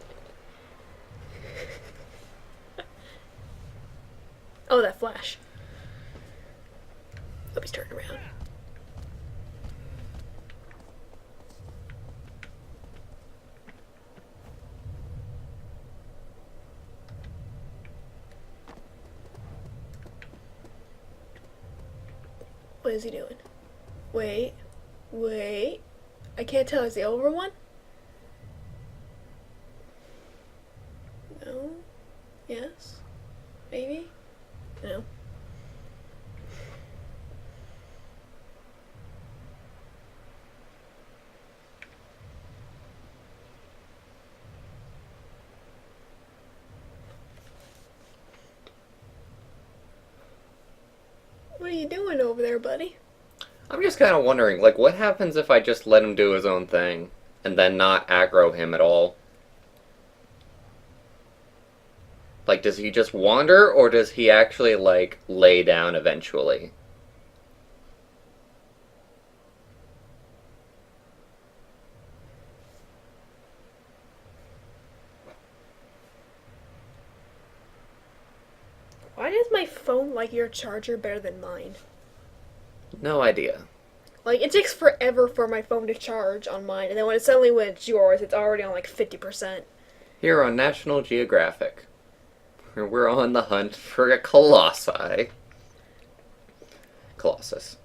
Oh, that flash. Hope he's turning around. What is he doing? Wait. Wait. I can't tell. Is the over one? No. Yes. Maybe. No. What are you doing over there, buddy? I'm just kind of wondering, like, what happens if I just let him do his own thing, and then not aggro him at all? Like, does he just wander, or does he actually, like, lay down eventually? Why does my phone like your charger better than mine? No idea. Like, it takes forever for my phone to charge on mine, and then when it's yours, it's already on like 50%. Here on National Geographic, we're on the hunt for a Colossi. Colossus.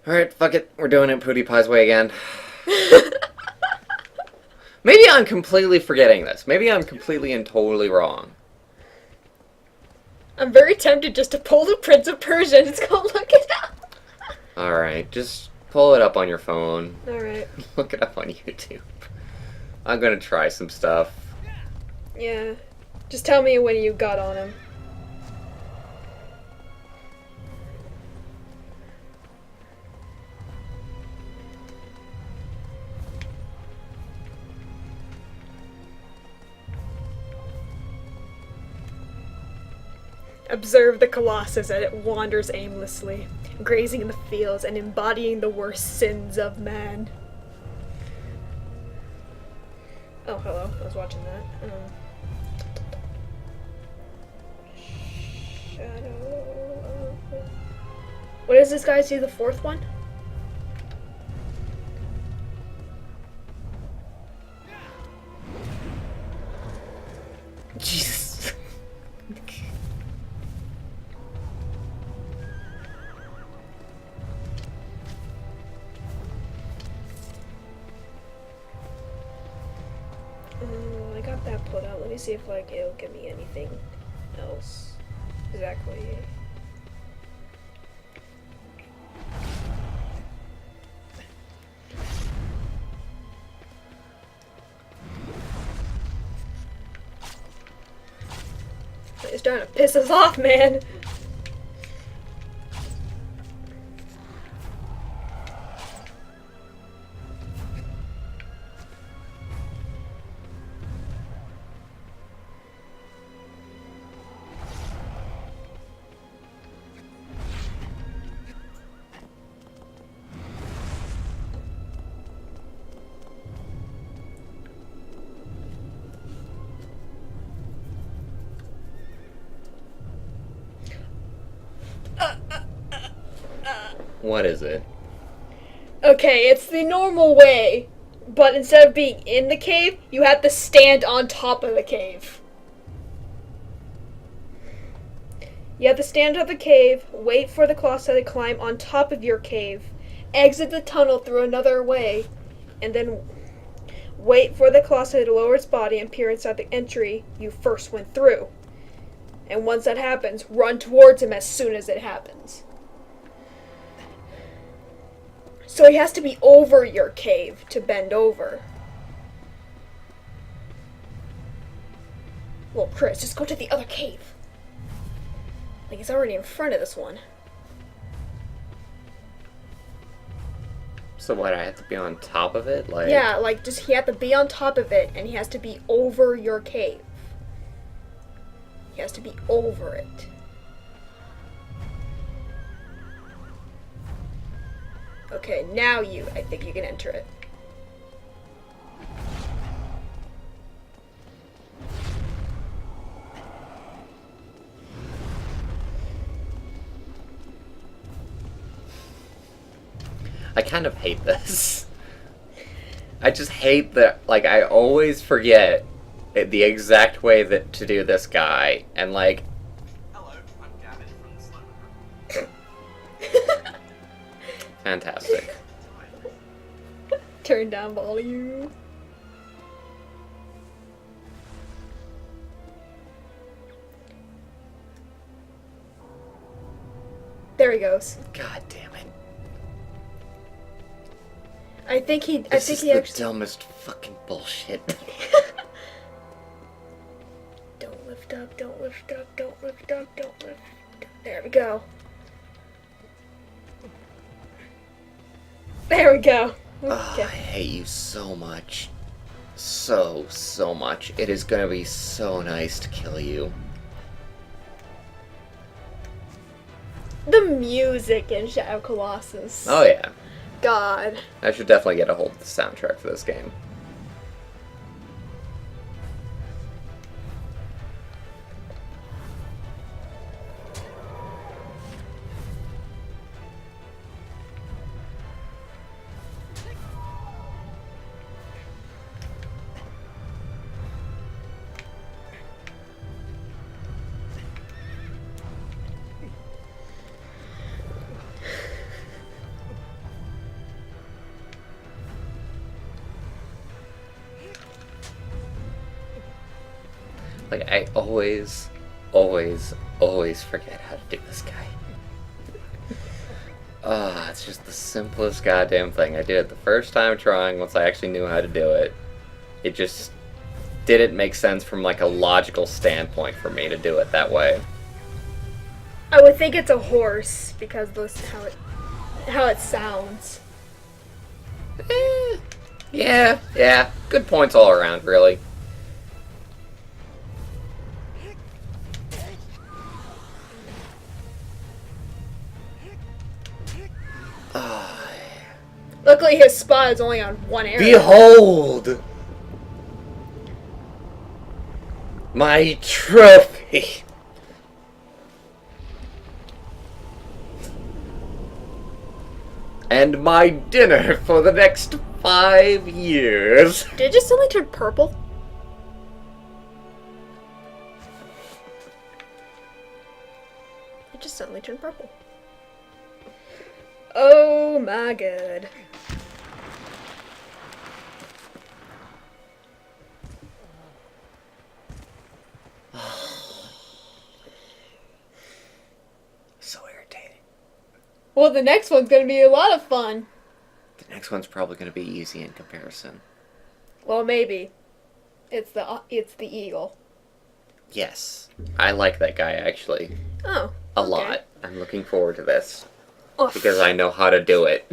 Alright, fuck it. We're doing it PewDiePie's way again. Maybe I'm completely forgetting this. Maybe I'm completely and totally wrong. I'm very tempted just to pull the Prince of Persia and just go look it up. Alright, just pull it up on your phone. Alright. Look it up on YouTube. I'm gonna try some stuff. Yeah. Just tell me when you got on him. Observe the Colossus as it wanders aimlessly, grazing in the fields and embodying the worst sins of man. Oh, hello. I was watching that. Shadow of... What does this guy see, the fourth one? Jesus. I got that put out. Let me see if like it'll give me anything else. Exactly. It's starting to piss us off, man. What is it? Okay, it's the normal way, but instead of being in the cave, you have to stand on top of the cave. You have to stand on top of the cave, wait for the Colossi to climb on top of your cave, exit the tunnel through another way, and then wait for the Colossi to lower its body and peer inside the entry you first went through. And once that happens, run towards him as soon as it happens. So he has to be over your cave to bend over. Well, Chris, just go to the other cave. Like, he's already in front of this one. So what, I have to be on top of it? Like... Yeah, like, just he has to be on top of it, and he has to be over your cave. He has to be over it. Okay, now I think you can enter it. I kind of hate this. I just hate that, like, I always forget the exact way that to do this guy, and like... Hello, I'm Gavin from the Slow. Fantastic. Turn down volume. There he goes. God damn it. I think he This is the actually. dumbest fucking bullshit. Don't lift up, don't lift up, don't lift up, don't lift up. There we go. There we go. Oh, I hate you so much. So much. It is gonna be so nice to kill you. The music in Shadow Colossus. Oh yeah. god. I should definitely get a hold of the soundtrack for this game. Like, I always forget how to do this guy. It's just the simplest goddamn thing. I did it the first time trying, once I actually knew how to do it. It just didn't make sense from, like, a logical standpoint for me to do it that way. I would think it's a horse because this how it sounds. Yeah. Good points all around, really. Luckily, his spot is only on one area. Behold! My trophy! And my dinner for the next 5 years. Did it just suddenly turn purple? It just suddenly turned purple. Oh my god. So irritating. Well, the next one's gonna be a lot of fun. The next one's probably going to be easy in comparison. Well, maybe. It's the eagle. Yes. I like that guy, actually. Oh. A okay. lot. I'm looking forward to this. Oh. Because I know how to do it.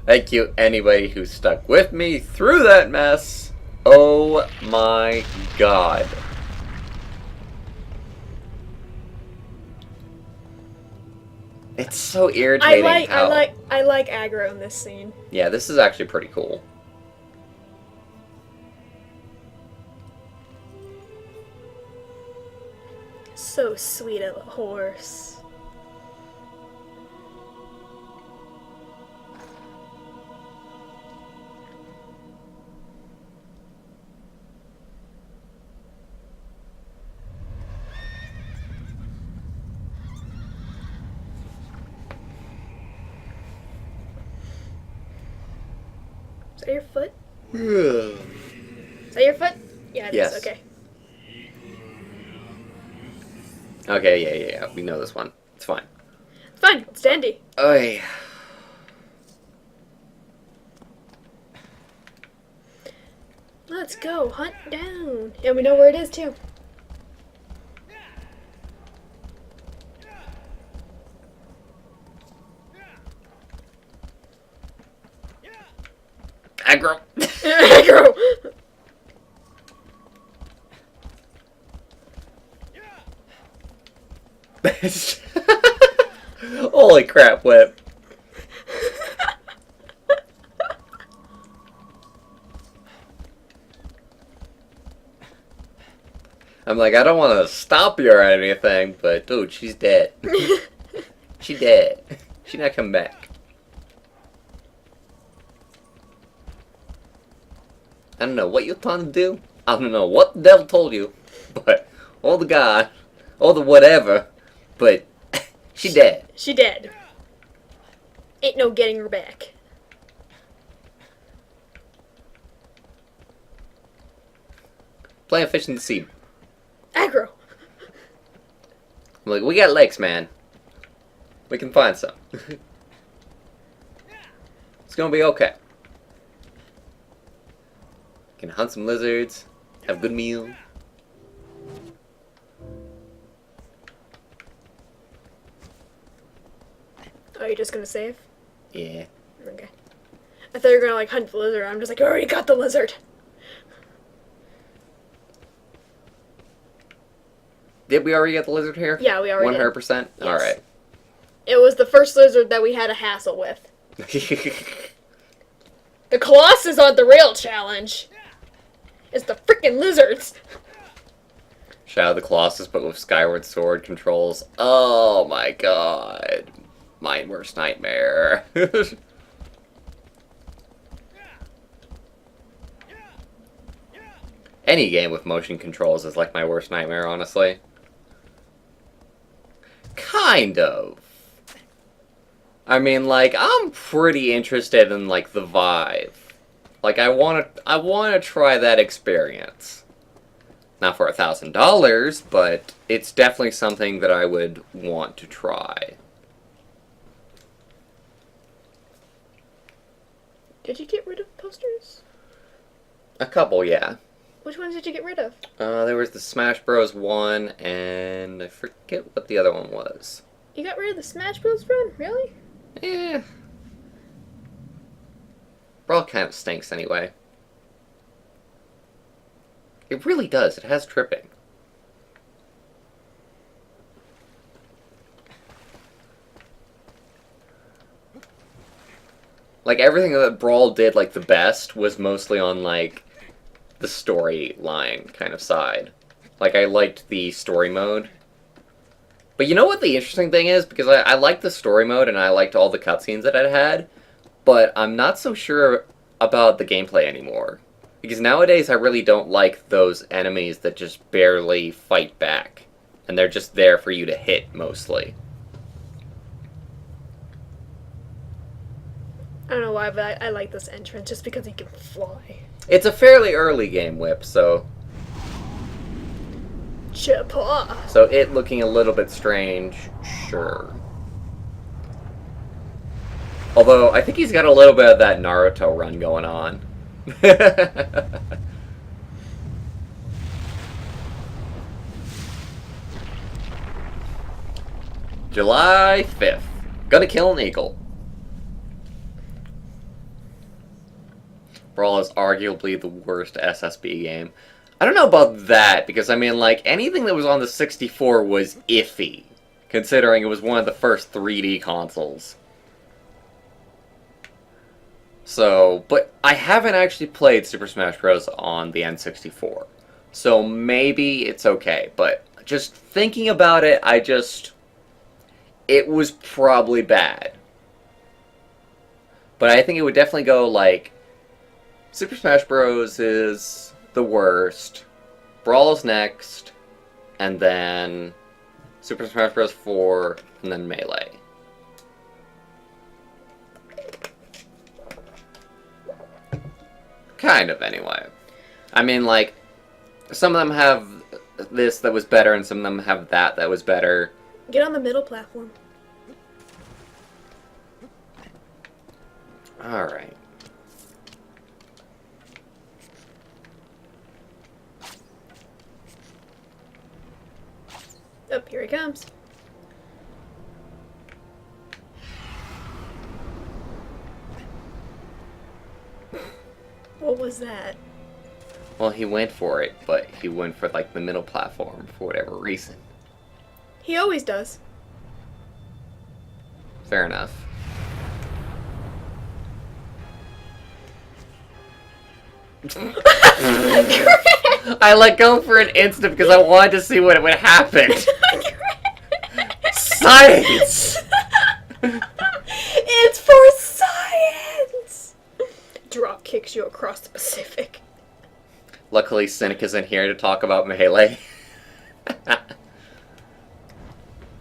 Thank you, anybody who stuck with me through that mess. Oh my god. It's so irritating. I like aggro in this scene. Yeah, this is actually pretty cool. So sweet a horse. Is that your foot? Is that your foot? Yeah, it Yes. is. Okay. Okay, yeah. We know this one. It's fine. It's fine. It's dandy. Oy. Let's go hunt down. And we know where it is too. Aggro. Aggro. Holy crap, Whip. I'm like, I don't want to stop you or anything, but dude, she's dead. She dead. She not coming back. I don't know what you're trying to do. I don't know what the devil told you, but all the God, all the whatever, but she dead. She dead. Ain't no getting her back. Playing fish in the sea. Aggro. I'm like, we got lakes, man. We can find some. It's gonna be okay. Can hunt some lizards, have a good meal. Are you just gonna save? Yeah. Okay. I thought you were gonna like hunt the lizard. I'm just like, I already got the lizard. Did we already get the lizard here? Yeah, we already 100%? Yes. Alright. It was the first lizard that we had a hassle with. The Colossus aren't the real challenge. It's the freaking lizards. Shadow of the Colossus, but with Skyward Sword controls. Oh my god. My worst nightmare. Any game with motion controls is like my worst nightmare, honestly. Kind of. I mean, like, I'm pretty interested in, like, the Vive. Like, I wanna try that experience. Not for $1,000, but it's definitely something that I would want to try. Did you get rid of posters? A couple, yeah. Which ones did you get rid of? There was the Smash Bros. One, and I forget what the other one was. You got rid of the Smash Bros. Run? Really? Eh. Brawl kind of stinks anyway. It really does. It has tripping. Like, everything that Brawl did, like, the best was mostly on, like, the storyline kind of side. Like, I liked the story mode. But you know what the interesting thing is? Because I liked the story mode and I liked all the cutscenes that it had, but I'm not so sure about the gameplay anymore. Because nowadays I really don't like those enemies that just barely fight back. And they're just there for you to hit, mostly. I don't know why, but I like this entrance just because he can fly. It's a fairly early game, Whip, so Chapaw. so it looking a little bit strange, sure. Although, I think he's got a little bit of that Naruto run going on. July 5th. Gonna kill an eagle. Brawl is arguably the worst SSB game. I don't know about that, because I mean, like, anything that was on the 64 was iffy, considering it was one of the first 3D consoles. So, but I haven't actually played Super Smash Bros. On the N64. So maybe it's okay, but just thinking about it, it was probably bad. But I think it would definitely go, like, Super Smash Bros. Is the worst, Brawl is next, and then Super Smash Bros. 4, and then Melee. Kind of, anyway. I mean, like, some of them have this that was better, and some of them have that was better. Get on the middle platform. Alright. Oh, here he comes. What was that? Well, he went for it, but he went for, like, the middle platform for whatever reason. He always does. Fair enough. I let go for an instant because I wanted to see what would happen. Science! It's for science! Drop kicks you across the Pacific. Luckily, Cynic isn't here to talk about Melee.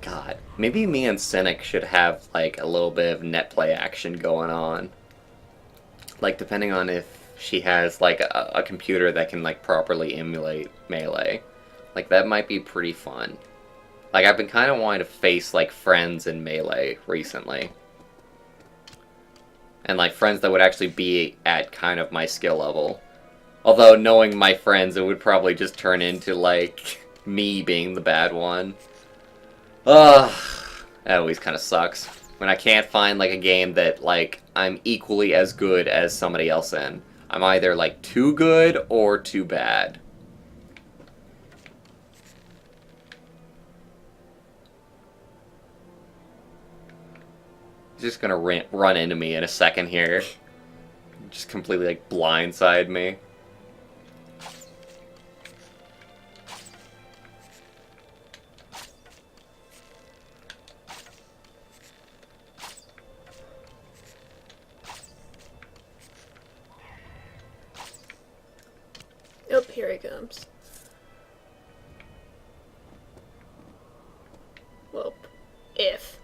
God, maybe me and Cynic should have, like, a little bit of net play action going on. Like, depending on if she has, like, a computer that can, like, properly emulate Melee. Like, that might be pretty fun. Like, I've been kind of wanting to face, like, friends in Melee recently. And, like, friends that would actually be at kind of my skill level. Although, knowing my friends, it would probably just turn into, like, me being the bad one. Ugh, that always kind of sucks. When I can't find, like, a game that, like, I'm equally as good as somebody else in. I'm either, like, too good or too bad. He's just gonna run into me in a second here. Just completely, like, blindside me. Oh, here he comes. Well, if.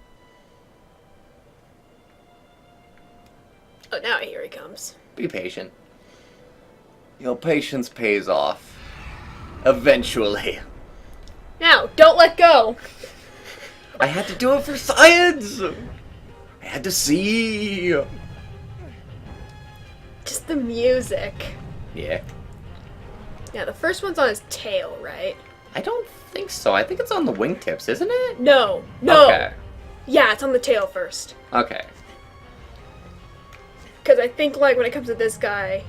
Oh, now here he comes. Be patient. You know, patience pays off. Eventually. Now, don't let go! I had to do it for science! I had to see! Just the music. Yeah. Yeah, the first one's on his tail, right? I don't think so. I think it's on the wingtips, isn't it? No. No! Okay. Yeah, it's on the tail first. Okay. Because I think, like, when it comes to this guy,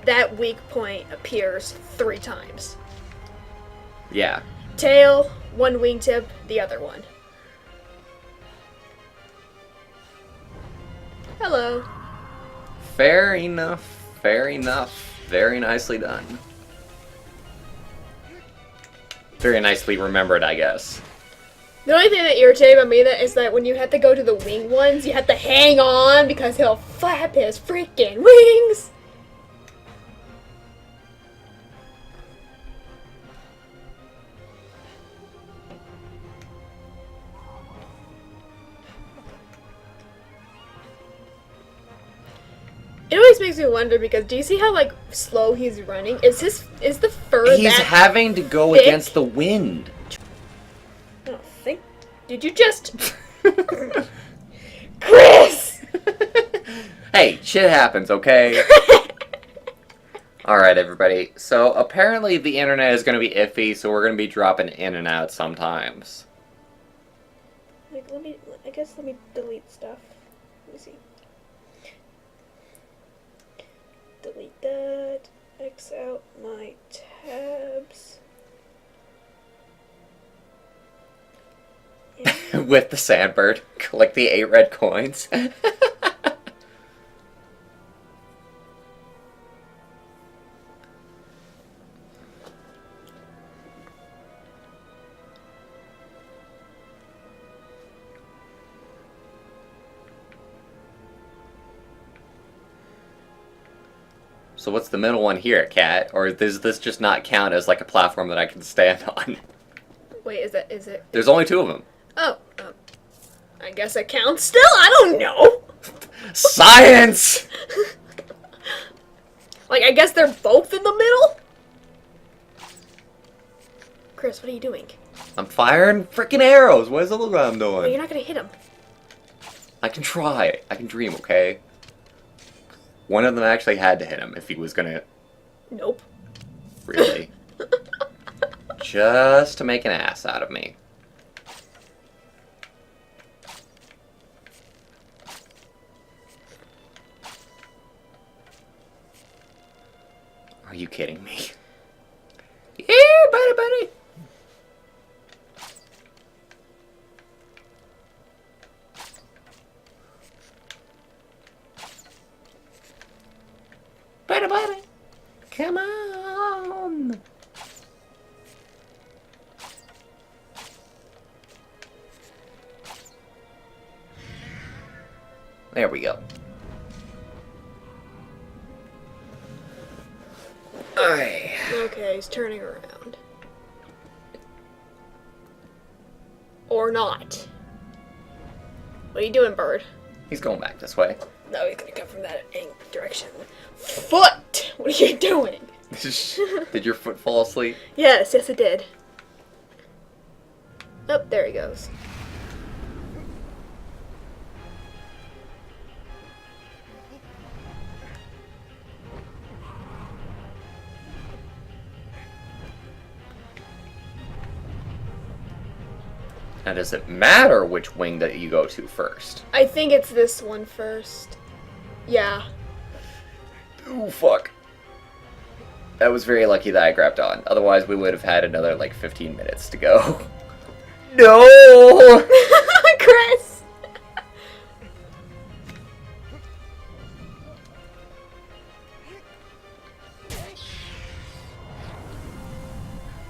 that weak point appears 3 times. Yeah. Tail, one wingtip, the other one. Hello. Fair enough. Fair enough. Very nicely done. Very nicely remembered, I guess. The only thing that irritated about me that is that when you had to go to the wing ones, you had to hang on because he'll flap his freaking wings. It always makes me wonder because do you see how like slow he's running? Is the fur He's that having to go thick? against the wind. I don't think. Did you just Chris? Hey, shit happens, okay? Alright, everybody. So, apparently the internet is going to be iffy, so we're going to be dropping in and out sometimes. Like, let me delete stuff. Let me see. Delete that. X out my tabs. Yeah. With the sandbird. Collect the 8 red coins. So what's the middle one here, Cat? Or does this just not count as like a platform that I can stand on? Wait, is it? There's only 2 of them. Oh, I guess it counts still? I don't know! Science! Like, I guess they're both in the middle? Chris, what are you doing? I'm firing freaking arrows. What does it look like I'm Well, doing? you're not gonna hit him. I can try. I can dream, okay? One of them actually had to hit him if he was gonna... Nope. Really? Just to make an ass out of me. Are you kidding me? Yeah, buddy. Buddy. Come on. There we go. Alright. Okay, he's turning around. Or not. What are you doing, bird? He's going back this way. No, he's gonna come from that direction. Foot! What are you doing? Did your foot fall asleep? Yes, it did. Oh, there he goes. Now, does it matter which wing that you go to first? I think it's this one first. Yeah. Ooh, fuck. That was very lucky that I grabbed on. Otherwise, we would have had another, like, 15 minutes to go. No! Chris!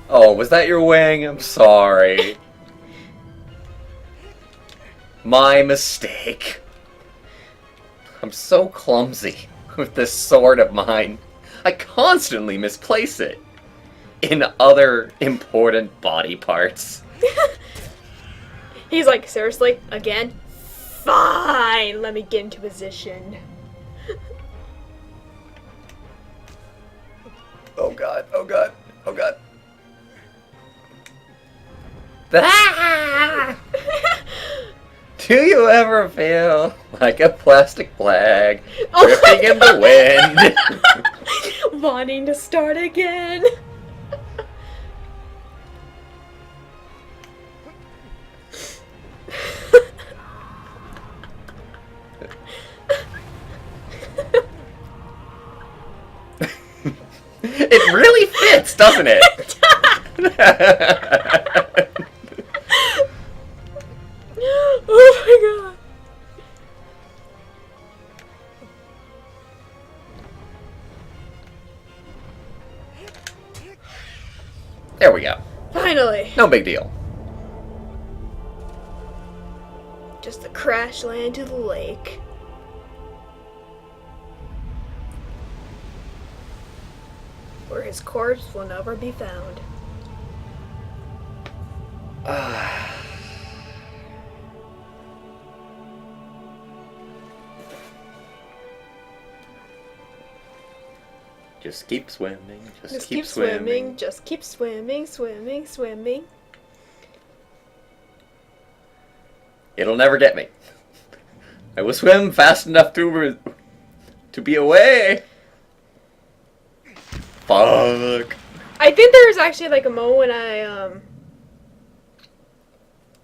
Oh, was that your wing? I'm sorry. My mistake. I'm so clumsy with this sword of mine. I constantly misplace it in other important body parts. He's like, seriously? Again? Fine, let me get into position. Oh god, oh god, oh god. Ah! Do you ever feel like a plastic flag drifting in the wind? Wanting to start again. It really fits, doesn't it? Oh my god. There we go. Finally. No big deal. Just a crash land to the lake. Where his corpse will never be found. Just keep swimming. Just keep swimming. Just keep swimming, swimming, swimming. It'll never get me. I will swim fast enough to be away. Fuck. I think there was actually like a moment when I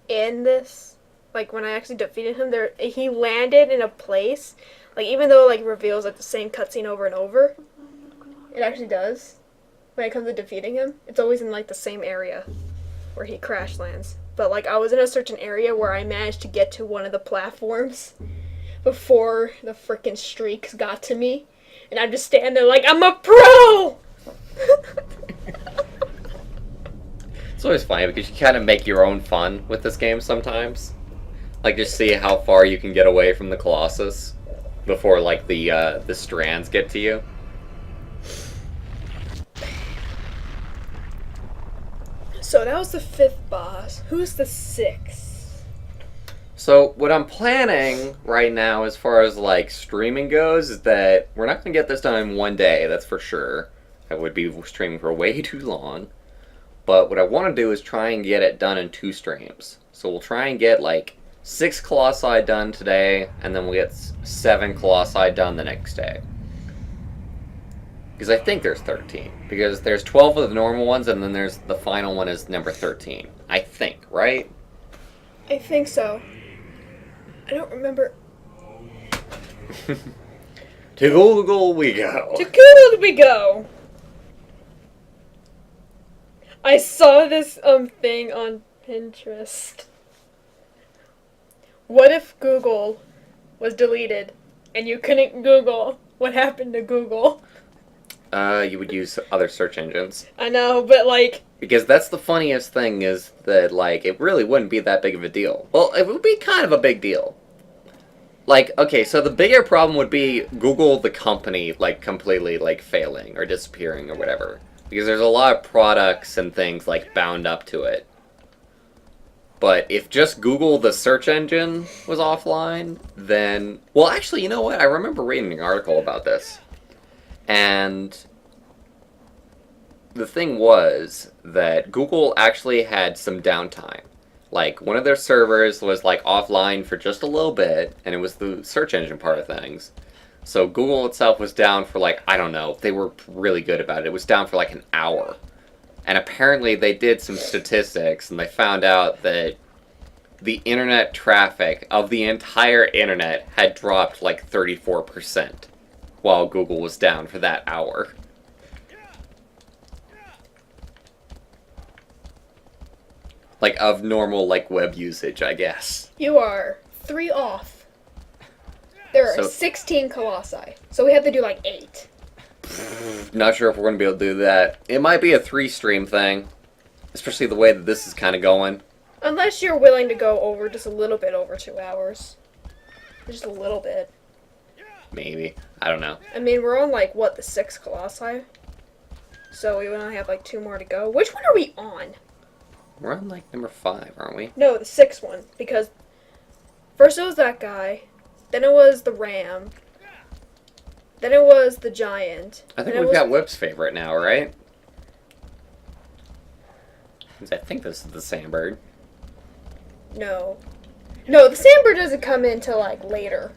in this, like when I actually defeated him, there he landed in a place, like even though it, like reveals like the same cutscene over and over, it actually does. When it comes to defeating him, it's always in like the same area where he crash lands. But like I was in a certain area where I managed to get to one of the platforms before the frickin' streaks got to me, and I'm just standing there like I'm a pro. It's always funny because you kind of make your own fun with this game sometimes. Like just see how far you can get away from the Colossus before like the strands get to you. So that was the 5th boss. Who's the 6th? So what I'm planning right now as far as like streaming goes is that we're not going to get this done in one day, that's for sure. I would be streaming for way too long. But what I want to do is try and get it done in 2 streams. So we'll try and get like 6 Colossi done today, and then we'll get 7 Colossi done the next day. Because I think there's 13. Because there's 12 of the normal ones, and then there's the final one is number 13. I think, right? I think so. I don't remember. To Google we go. To Google we go! I saw this thing on Pinterest. What if Google was deleted and you couldn't Google what happened to Google? You would use other search engines. I know, but like... Because that's the funniest thing is that, like, it really wouldn't be that big of a deal. Well, it would be kind of a big deal. Like, okay, so the bigger problem would be Google, the company, like, completely, like, failing or disappearing or whatever. Because there's a lot of products and things, like, bound up to it. But if just Google, the search engine, was offline, then... Well, actually, you know what? I remember reading an article about this. And the thing was that Google actually had some downtime. Like, one of their servers was, like, offline for just a little bit, and it was the search engine part of things. So Google itself was down for, like, I don't know, they were really good about it. It was down for, like, an hour. And apparently they did some statistics, and they found out that the internet traffic of the entire internet had dropped like 34% while Google was down for that hour. Like, of normal, like, web usage, I guess. You are 3 off. There are So- 16 colossi, so we have to do like 8. Not sure if we're going to be able to do that. It might be a 3-stream thing, especially the way that this is kind of going. Unless you're willing to go over just a little bit over 2 hours. Just a little bit. Maybe. I don't know. I mean, we're on like, what, the 6th colossi? So we only have like 2 more to go. Which one are we on? We're on, like, number 5, aren't we? No, the 6th one. Because first it was that guy. Then it was the ram. Then it was the giant. I think then it we've was- got Whip's favorite now, right? 'Cause I think this is the Sandbird. No. No, the sandbird doesn't come in till like later.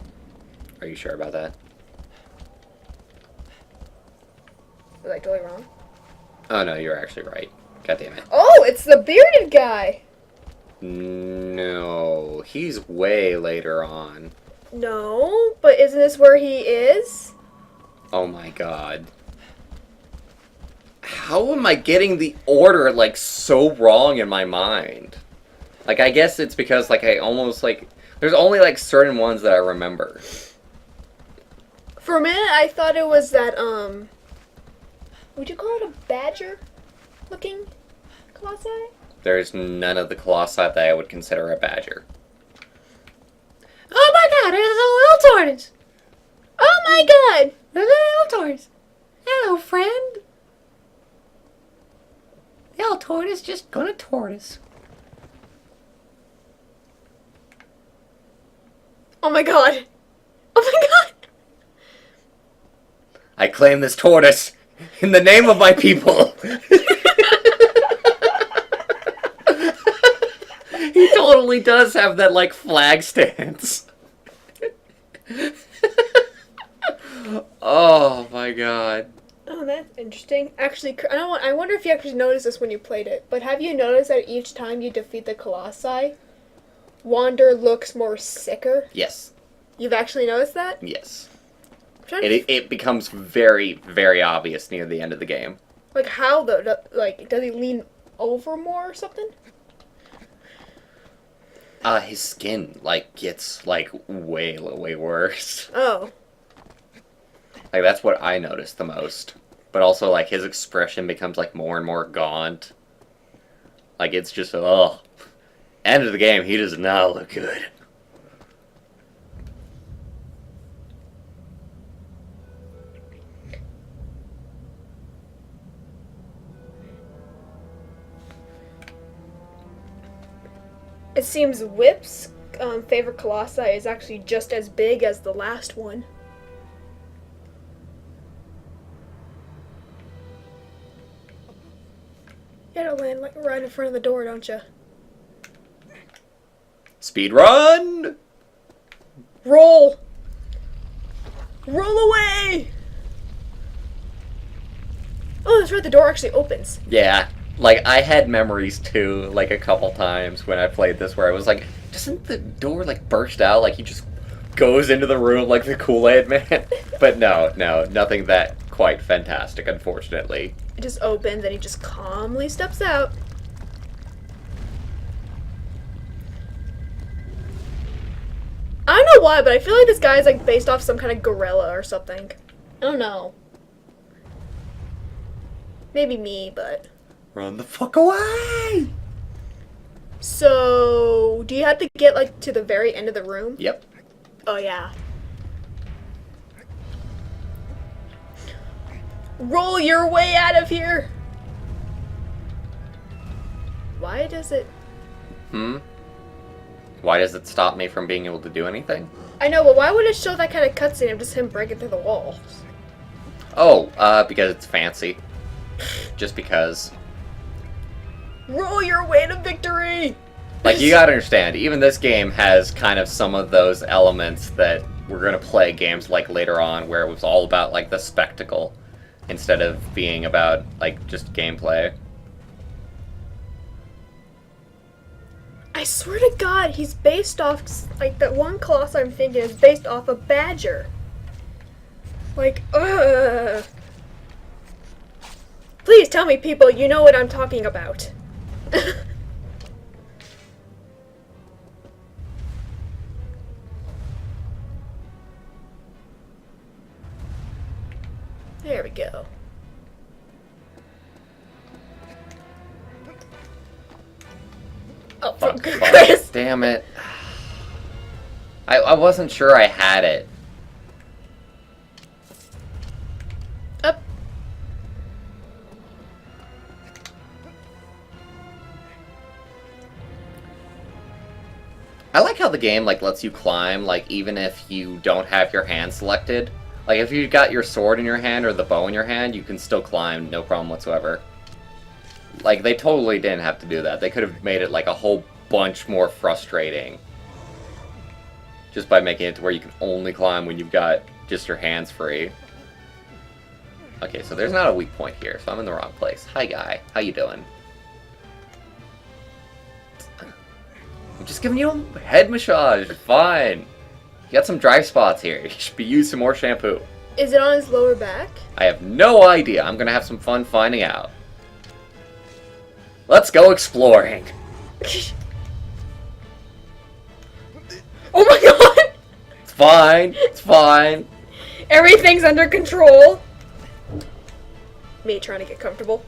Are you sure about that? Was I totally wrong? Oh, no, you're actually right. God damn it. Oh, it's the bearded guy! No, he's way later on. No, but isn't this where he is? Oh my god. How am I getting the order, like, so wrong in my mind? Like, I guess it's because, like, I almost, like... There's only, like, certain ones that I remember. For a minute, I thought it was that, would you call it a badger-looking colossi? There's none of the colossi that I would consider a badger. Oh my god, there's a little tortoise! Oh my god! There's a little tortoise! Hello, friend! The little tortoise just gonna tortoise. Oh my god! Oh my god! I claim this tortoise in the name of my people. He totally does have that, like, flag stance. Oh my god. Oh, that's interesting. Actually, I wonder if you actually noticed this when you played it, but have you noticed that each time you defeat the Colossi, Wander looks more sicker? Yes. You've actually noticed that? Yes. I'm trying to It becomes very, very obvious near the end of the game. like, how though? Like, does he lean over more or something? His skin, like, gets, like, way, way worse. Oh. Like, that's what I noticed the most. But also, like, his expression becomes, like, more and more gaunt. Like, it's just, ugh. End of the game, he does not look good. It seems Whip's favorite Colossi is actually just as big as the last one. You gotta land like right in front of the door, don't you? Speed run! Roll! Roll away! Oh, that's right, the door actually opens. Yeah. Like, I had memories, too, like, a couple times when I played this where I was like, doesn't the door, like, burst out? Like, he just goes into the room like the Kool-Aid Man? But no, nothing that quite fantastic, unfortunately. It just opens and he just calmly steps out. I don't know why, but I feel like this guy is like based off some kind of gorilla or something. I don't know. Maybe me, but... Run the fuck away! So, do you have to get like to the very end of the room? Yep. Oh yeah. Roll your way out of here! Why does it... Why does it stop me from being able to do anything? I know, but why would it show that kind of cutscene of just him breaking through the walls? Oh, because it's fancy. Just because. Roll your way to victory! Like, you gotta understand, even this game has kind of some of those elements that we're gonna play games like later on, where it was all about, like, the spectacle, instead of being about, like, just gameplay. I swear to God, he's based off, like, that one Colossus I'm thinking is based off a badger. Like, ugh. Please tell me, people, you know what I'm talking about. There we go. Oh, Fuck, Chris. damn it. I wasn't sure I had it. Up. I like how the game like lets you climb, like even if you don't have your hand selected. Like if you got your sword in your hand or the bow in your hand, you can still climb, no problem whatsoever. Like they totally didn't have to do that. They could have made it like a whole bunch more frustrating. Just by making it to where you can only climb when you've got just your hands free. Okay, so there's not a weak point here, so I'm in the wrong place. Hi guy, how you doing? I'm just giving you a head massage, you're fine. You got some dry spots here, you should be using some more shampoo. Is it on his lower back? I have no idea, I'm gonna have some fun finding out. Let's go exploring. Oh my God! It's fine, it's fine. Everything's under control. Me trying to get comfortable.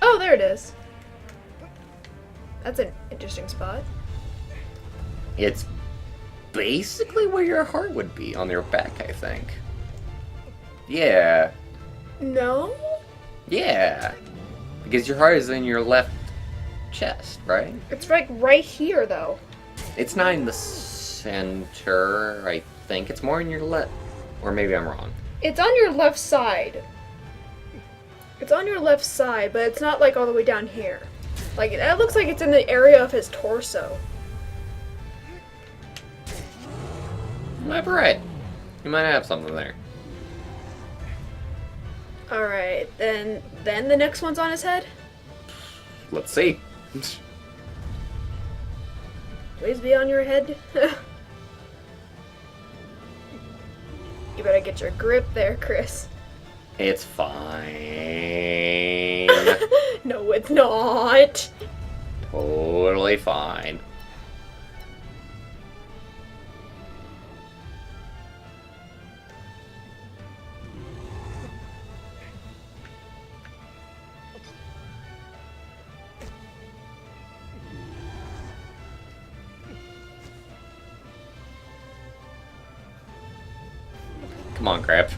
Oh, there it is. That's an interesting spot. It's basically where your heart would be, on your back, I think. Yeah. No? Yeah. Because your heart is in your left chest, right? It's like right here, though. It's not in the center, I think. It's more in your left. Or maybe I'm wrong. It's on your left side. It's on your left side, but it's not like all the way down here. Like, it looks like it's in the area of his torso. You might be right. You might have something there. Alright, then the next one's on his head? Let's see. Please be on your head. You better get your grip there, Chris. It's fine. No, it's not. Totally fine. Come on, crap.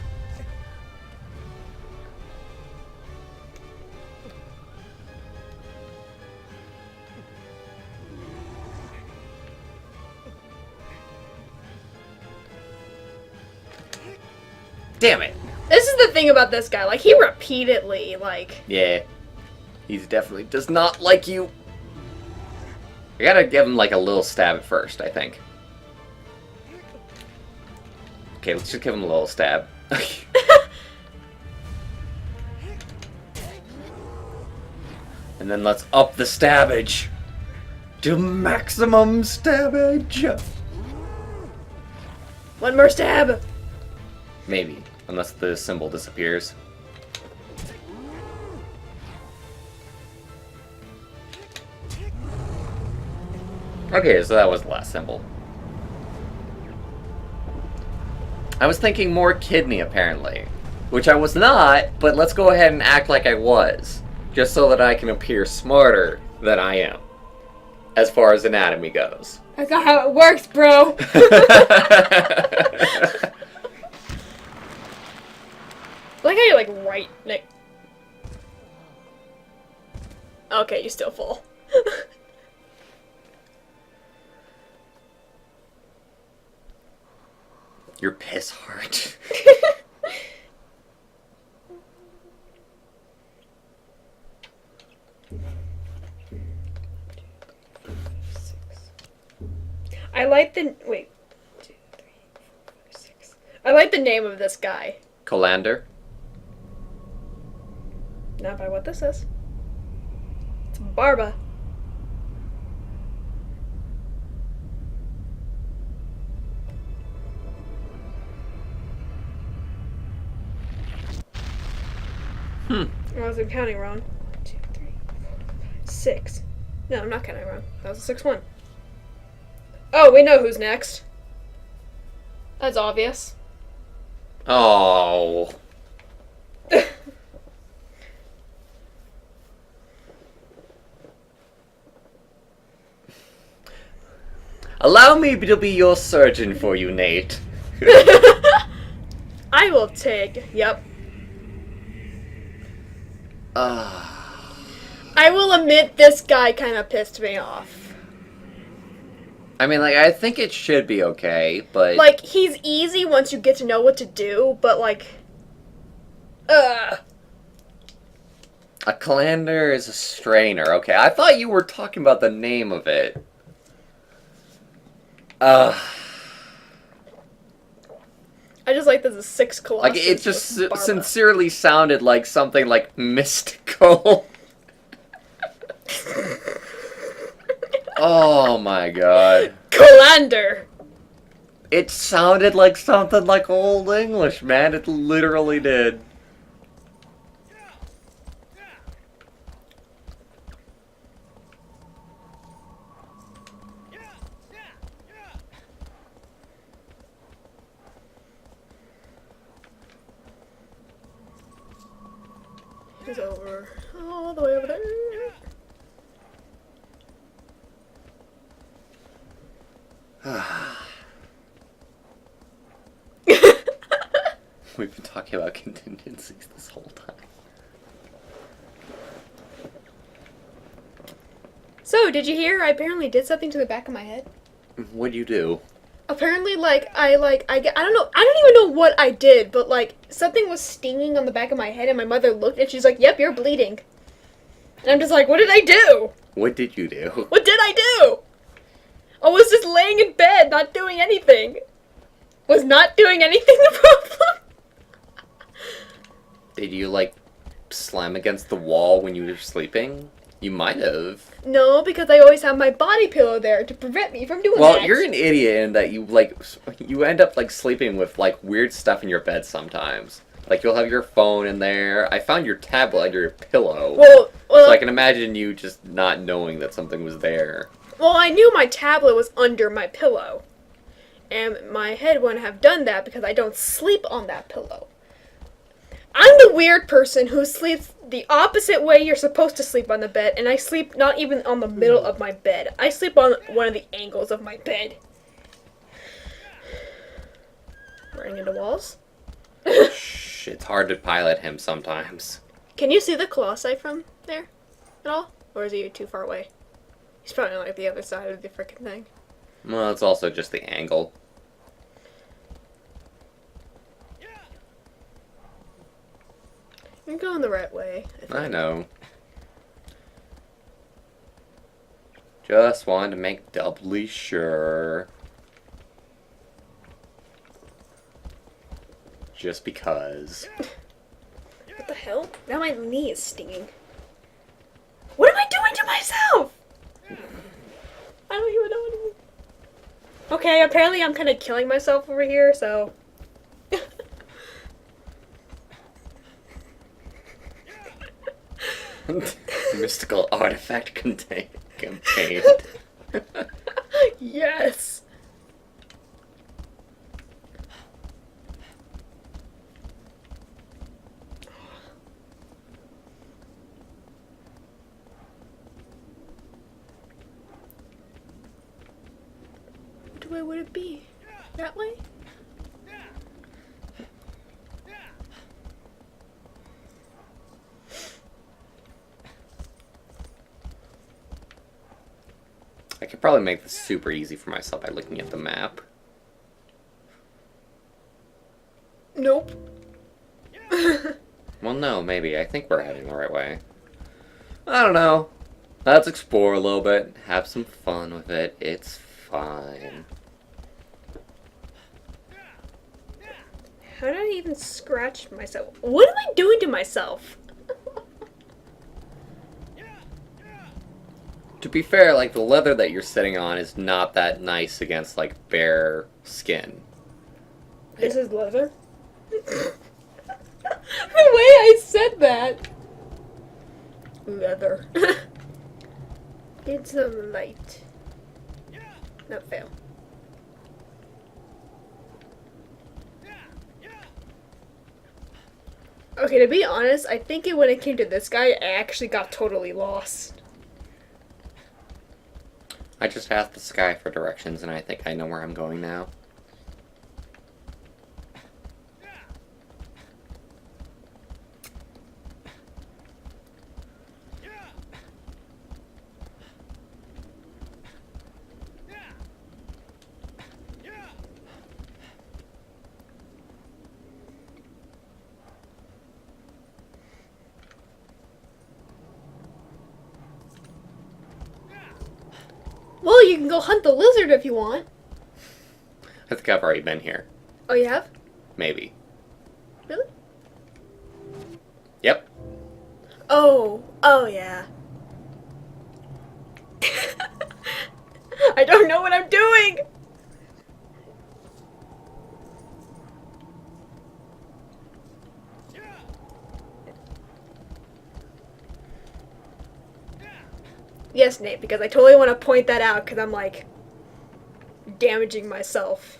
Damn it. This is the thing about this guy. Like, he repeatedly, like... Yeah. He's definitely does not like you. I gotta give him like a little stab at first, I think. Okay, let's just give him a little stab. And then let's up the stabbage to maximum stabbage. One more stab. Maybe, unless the symbol disappears. Okay, so that was the last symbol. I was thinking more kidney, apparently. Which I was not, but let's go ahead and act like I was. Just so that I can appear smarter than I am. As far as anatomy goes. That's not how it works, bro. Like how you're like right next. Okay, you still full. You're piss hard. I like the wait. 2, 3, I like the name of this guy. Colander. Not by what this is. It's Barba. I wasn't counting wrong. 1, 2, 3, 4, 5, 6. No, I'm not counting wrong. That was a 6-1. Oh, we know who's next. That's obvious. Oh. Allow me to be your surgeon for you, Nate. I will take. Yep. I will admit this guy kind of pissed me off. I mean, like, I think it should be okay, but... Like, he's easy once you get to know what to do, but like... A colander is a strainer, okay. I thought you were talking about the name of it. I just like there's a 6 Colossus. Like, it just with Barba. sincerely sounded like something, like, mystical. Oh my god. Colander! It sounded like something like Old English, man. It literally did. He's over. All the way over there. We've been talking about contingencies this whole time. So, did you hear? I apparently did something to the back of my head. What'd you do? Apparently, I don't know, I don't even know what I did, but, like, something was stinging on the back of my head, and my mother looked, and she's like, yep, you're bleeding. And I'm just like, what did I do? What did you do? What did I do? I was just laying in bed, not doing anything. Was not doing anything the problem? Did you, like, slam against the wall when you were sleeping? You might have. No, because I always have my body pillow there to prevent me from doing that. Well, you're an idiot in that you end up, like, sleeping with, like, weird stuff in your bed sometimes. Like, you'll have your phone in there. I found your tablet under your pillow. Well, so I can imagine you just not knowing that something was there. Well, I knew my tablet was under my pillow. And my head wouldn't have done that because I don't sleep on that pillow. I'm the weird person who sleeps the opposite way you're supposed to sleep on the bed, and I sleep not even on the middle of my bed. I sleep on one of the angles of my bed. Running into walls? Shh, it's hard to pilot him sometimes. Can you see the Colossi from there at all? Or is he too far away? He's probably on like the other side of the frickin' thing. Well, it's also just the angle. You're going the right way. I know. Just wanted to make doubly sure. Just because. What the hell? Now my knee is stinging. What am I doing to myself? I don't even know anymore. Okay, apparently I'm kind of killing myself over here, so... Mystical artifact contained. Yes! Which way would it be? That way? I could probably make this super easy for myself by looking at the map. Nope. Well, no, maybe. I think we're heading the right way. I don't know. Let's explore a little bit. Have some fun with it. It's fine. How did I even scratch myself? What am I doing to myself? To be fair, like, the leather that you're sitting on is not that nice against, like, bare skin. This is leather? The way I said that. Leather. It's a light. No, fail. Okay, to be honest, I think when it came to this guy, I actually got totally lost. I just asked the sky for directions, and I think I know where I'm going now. Well, you can go hunt the lizard if you want. I think I've already been here. Oh, you have? Maybe. Really? Yep. Oh yeah. I don't know what I'm doing! Yes, Nate, because I totally want to point that out because I'm like damaging myself.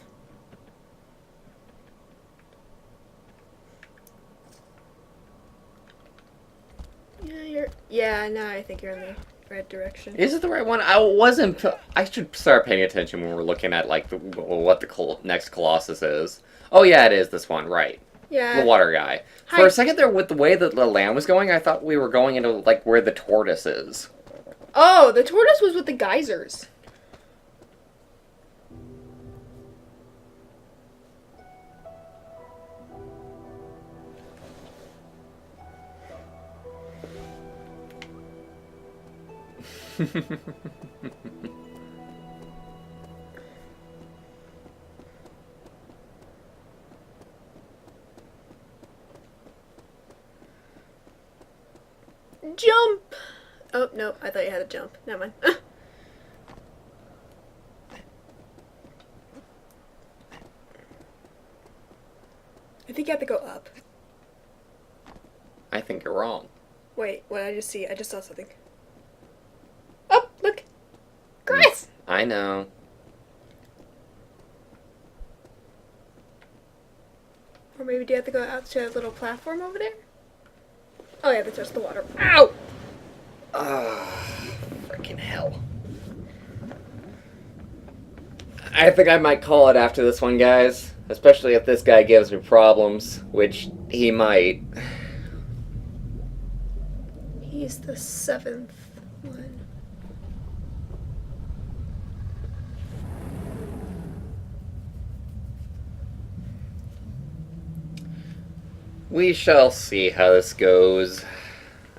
Yeah, no, I think you're in the right direction. Is it the right one? I should start paying attention when we're looking at, like, what the next Colossus is. Oh, yeah, it is this one, right. Yeah. The water guy. Hi. For a second there, with the way that the land was going, I thought we were going into, like, where the tortoise is. Oh, the tortoise was with the geysers. Jump! Oh, no, I thought you had to jump. Never mind. I think you have to go up. I think you're wrong. Wait, what did I just see? I just saw something. Oh, look! Grass! I know. Or maybe do you have to go out to a little platform over there? Oh yeah, that's just the water. Ow! Freaking hell. I think I might call it after this one, guys. Especially if this guy gives me problems, which he might. He's the 7th one. We shall see how this goes.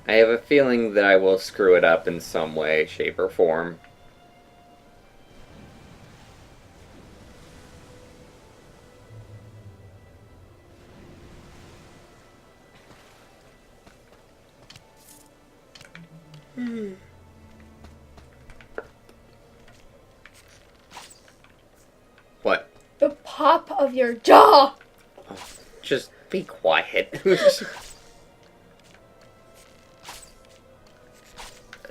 I have a feeling that I will screw it up in some way, shape, or form. What? The pop of your jaw! Just be quiet.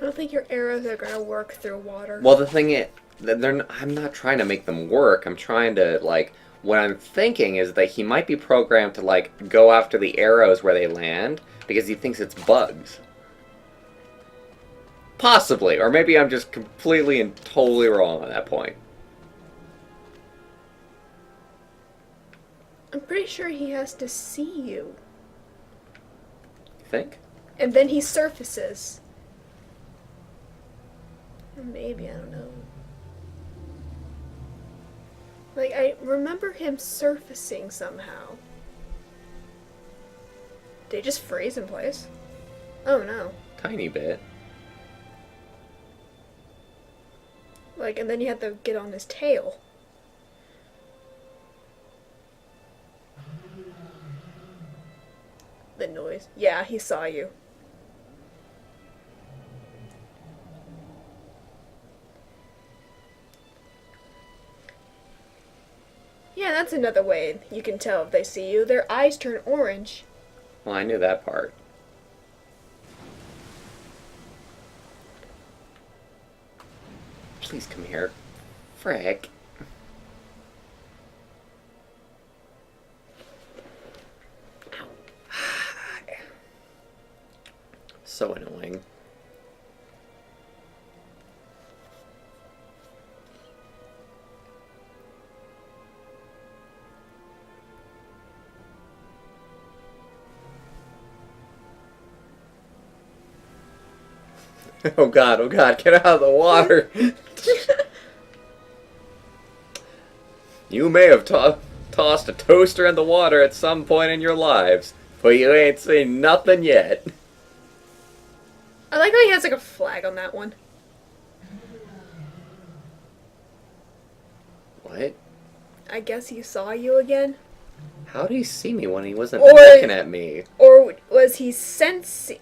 I don't think your arrows are gonna work through water. Well, the thing is, I'm not trying to make them work. I'm trying to, like, what I'm thinking is that he might be programmed to, like, go after the arrows where they land because he thinks it's bugs. Possibly. Or maybe I'm just completely and totally wrong on that point. I'm pretty sure he has to see you. You think? And then he surfaces. Or maybe, I don't know. Like, I remember him surfacing somehow. Did he just freeze in place? Oh no. Tiny bit. Like, and then you have to get on his tail. Yeah, he saw you. Yeah, that's another way you can tell if they see you. Their eyes turn orange. Well, I knew that part. Please come here. Frick. So annoying. Oh god, get out of the water! You may have tossed a toaster in the water at some point in your lives, but you ain't seen nothing yet. I like how he has like a flag on that one. What? I guess he saw you again? How did he see me when he wasn't Or- looking at me? Or was he sensing?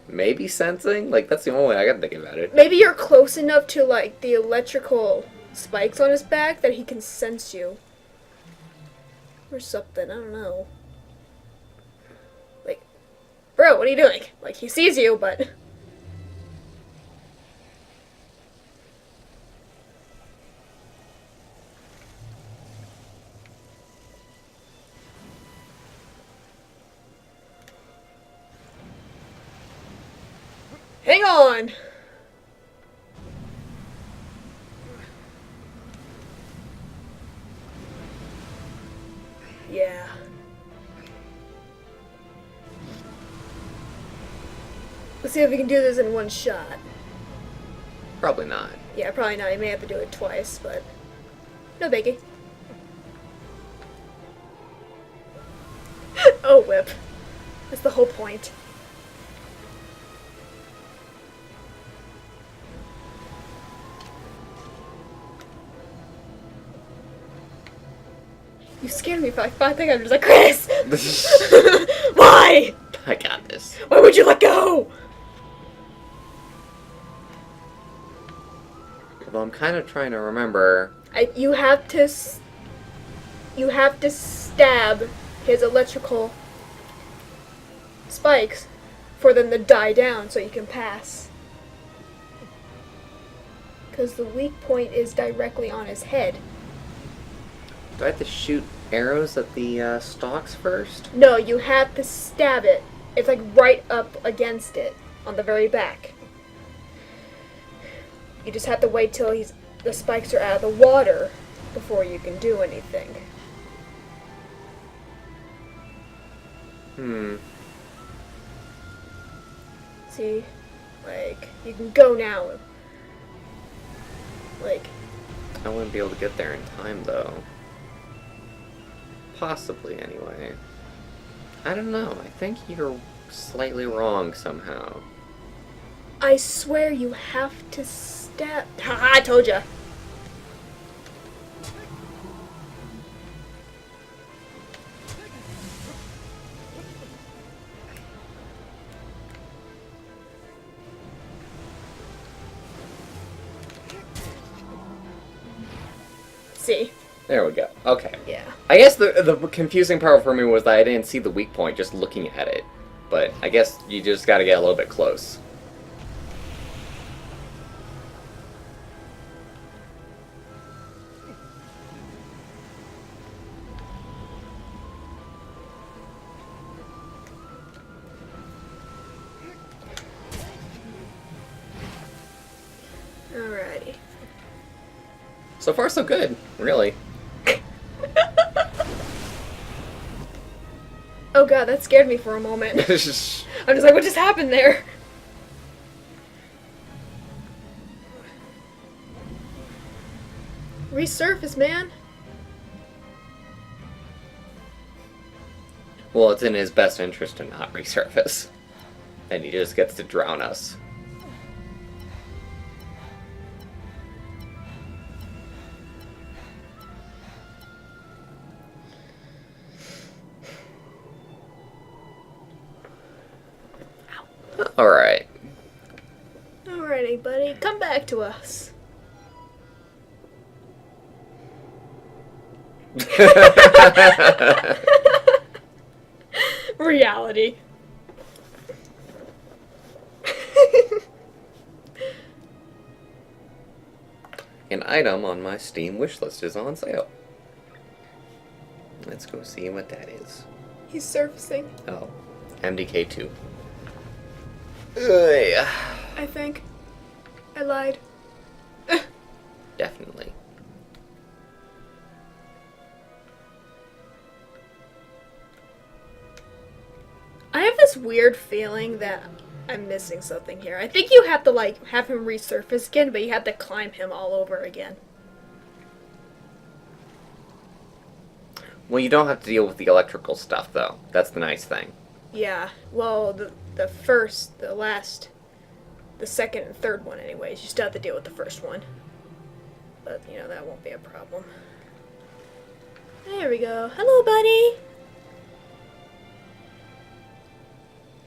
Maybe sensing? Like, that's the only way I can think about it. Maybe you're close enough to like the electrical spikes on his back that he can sense you. Or something, I don't know. Like, bro, what are you doing? Like, he sees you, but... Hang on! Yeah. Let's see if we can do this in one shot. Probably not. Yeah, probably not. You may have to do it twice, but... No biggie. Oh, whip. That's the whole point. You scared me for like 5 seconds. I was like, Chris! Why? I got this. Why would you let go? Although I'm kind of trying to remember. You have to stab his electrical spikes for them to die down so you can pass. Because the weak point is directly on his head. Do I have to shoot arrows at the stalks first? No, you have to stab it. It's like right up against it on the very back. You just have to wait till the spikes are out of the water before you can do anything. See? Like, you can go now. Like, I wouldn't be able to get there in time, though. Possibly, anyway. I don't know. I think you're slightly wrong somehow. I swear you have to stab. Haha, I told ya. See? There we go. Okay. Yeah. I guess the confusing part for me was that I didn't see the weak point just looking at it. But I guess you just gotta get a little bit close. Alrighty. So far, so good. Really. Oh god, that scared me for a moment. I'm just like, what just happened there? Resurface, man. Well, it's in his best interest to not resurface. And he just gets to drown us. Alright. Alrighty, buddy. Come back to us. Reality. An item on my Steam wishlist is on sale. Let's go see what that is. He's surfacing, Oh, MDK2. Ugh. I think. I lied. Definitely. I have this weird feeling that I'm missing something here. I think you have to, like, have him resurface again, but you have to climb him all over again. Well, you don't have to deal with the electrical stuff, though. That's the nice thing. Yeah, well, the first, the last, the second and third one anyways. You still have to deal with the first one. But, you know, that won't be a problem. There we go. Hello, buddy!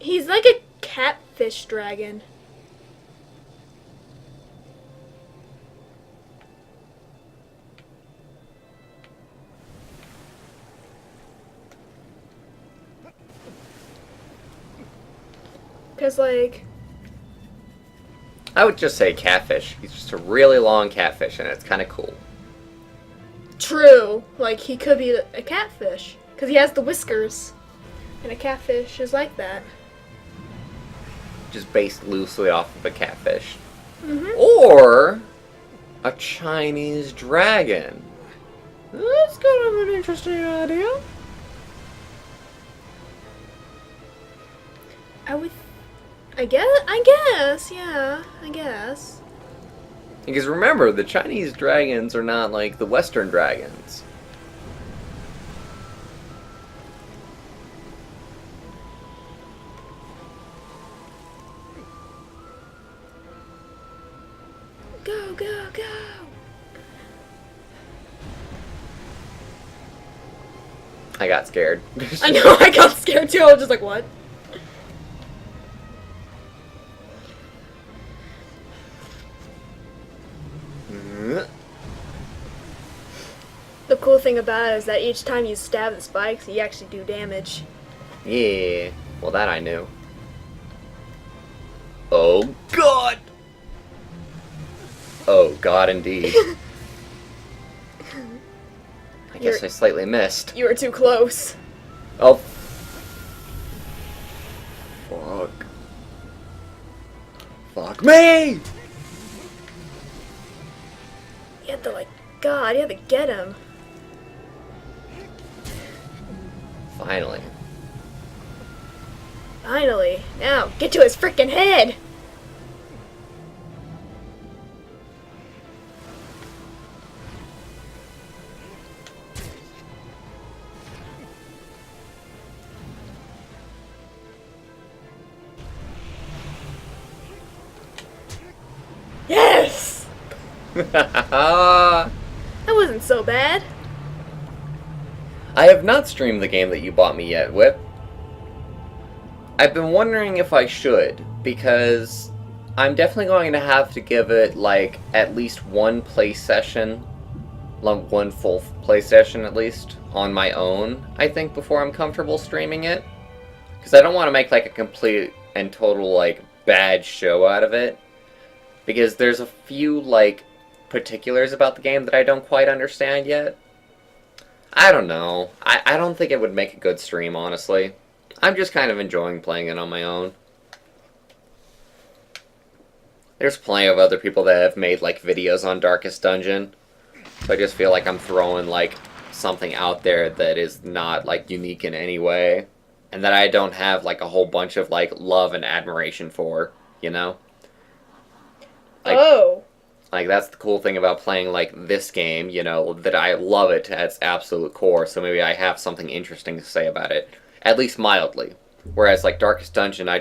He's like a catfish dragon. Because, like... I would just say catfish. He's just a really long catfish, and it's kind of cool. True. Like, he could be a catfish. Because he has the whiskers. And a catfish is like that. Just based loosely off of a catfish. Mm-hmm. Or a Chinese dragon. That's kind of an interesting idea. I guess, yeah, I guess. Because remember, the Chinese dragons are not like the Western dragons. Go, go, go! I got scared. I know, I got scared too. I was just like, what? The cool thing about it is that each time you stab the spikes, you actually do damage. Yeah, well that I knew. Oh god! Oh god indeed. I guess I slightly missed. You were too close. Oh. Fuck. Fuck me! You had to, like, God, you had to get him. Finally. Finally. Now, get to his frickin' head! Yes! I That wasn't so bad. have not streamed the game that you bought me yet, Whip. I've been wondering if I should, because I'm definitely going to have to give it, like, at least one play session, like one full play session at least, on my own, I think, before I'm comfortable streaming it. Because I don't want to make, like, a complete and total, like, bad show out of it. Because there's a few, like, particulars about the game that I don't quite understand yet. I don't know. I don't think it would make a good stream, honestly. I'm just kind of enjoying playing it on my own. There's plenty of other people that have made, like, videos on Darkest Dungeon. So I just feel like I'm throwing, like, something out there that is not, like, unique in any way. And that I don't have, like, a whole bunch of, like, love and admiration for, you know? Like, Oh. Like, that's the cool thing about playing, like, this game, you know, that I love it at its absolute core, so maybe I have something interesting to say about it. At least mildly. Whereas, like, Darkest Dungeon, I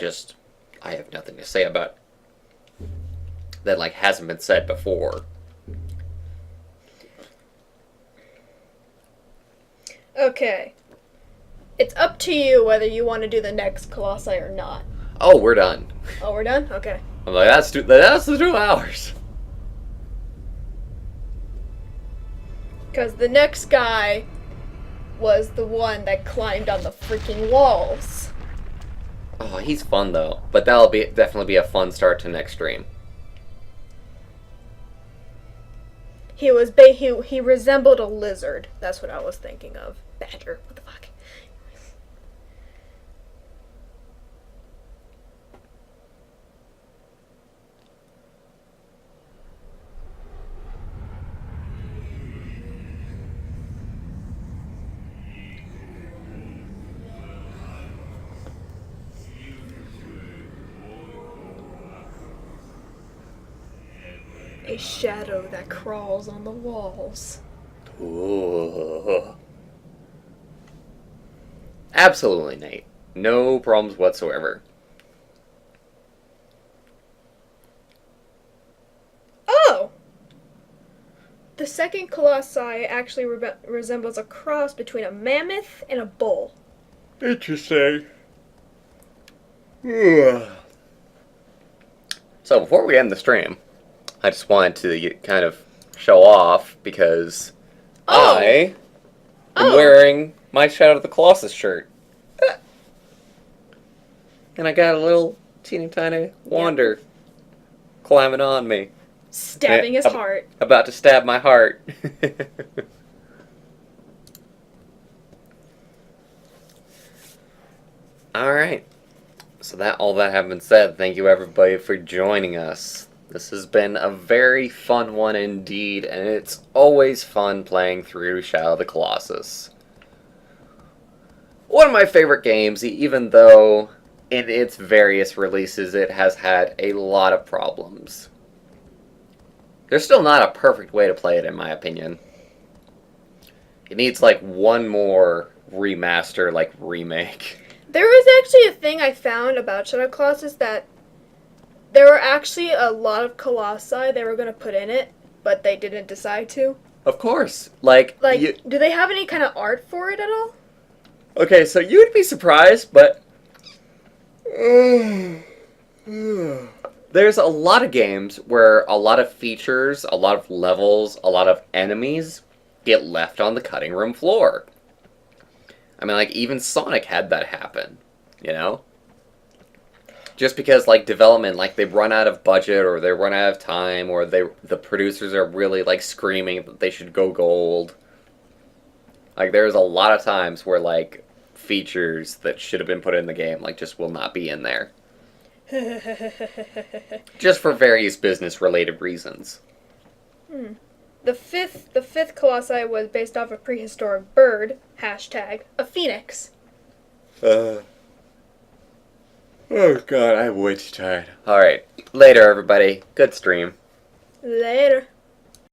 have nothing to say about that, like, hasn't been said before. Okay. It's up to you whether you want to do the next Colossi or not. Oh, we're done. Oh, we're done? Okay. I'm like, that's the 2 hours. Because the next guy was the one that climbed on the freaking walls. Oh, he's fun though. But that'll definitely be a fun start to next stream. He resembled a lizard. That's what I was thinking of. Badger. What the fuck? A shadow that crawls on the walls. Ooh. Absolutely, Nate. No problems whatsoever. Oh! The second Colossi actually resembles a cross between a mammoth and a bull. Interesting. So before we end the stream, I just wanted to kind of show off because I am wearing my Shadow of the Colossus shirt. And I got a little teeny tiny wander climbing on me. Stabbing his heart. About to stab my heart. Alright. So all that having been said, thank you everybody for joining us. This has been a very fun one indeed, and it's always fun playing through Shadow of the Colossus. One of my favorite games, even though in its various releases it has had a lot of problems. There's still not a perfect way to play it, in my opinion. It needs like one more remaster, like remake. There was actually a thing I found about Shadow Colossus that there were actually a lot of Colossi they were going to put in it, but they didn't decide to. Of course. Like do they have any kind of art for it at all? Okay, so you would be surprised, but there's a lot of games where a lot of features, a lot of levels, a lot of enemies get left on the cutting room floor. I mean, like, even Sonic had that happen, you know? Just because, like, development, like, they run out of budget, or they run out of time, or the producers are really, like, screaming that they should go gold. Like, there's a lot of times where, like, features that should have been put in the game, like, just will not be in there. Just for various business-related reasons. The fifth Colossi was based off a prehistoric bird, hashtag, a phoenix. Oh god, I'm way too tired. Alright, later everybody. Good stream. Later.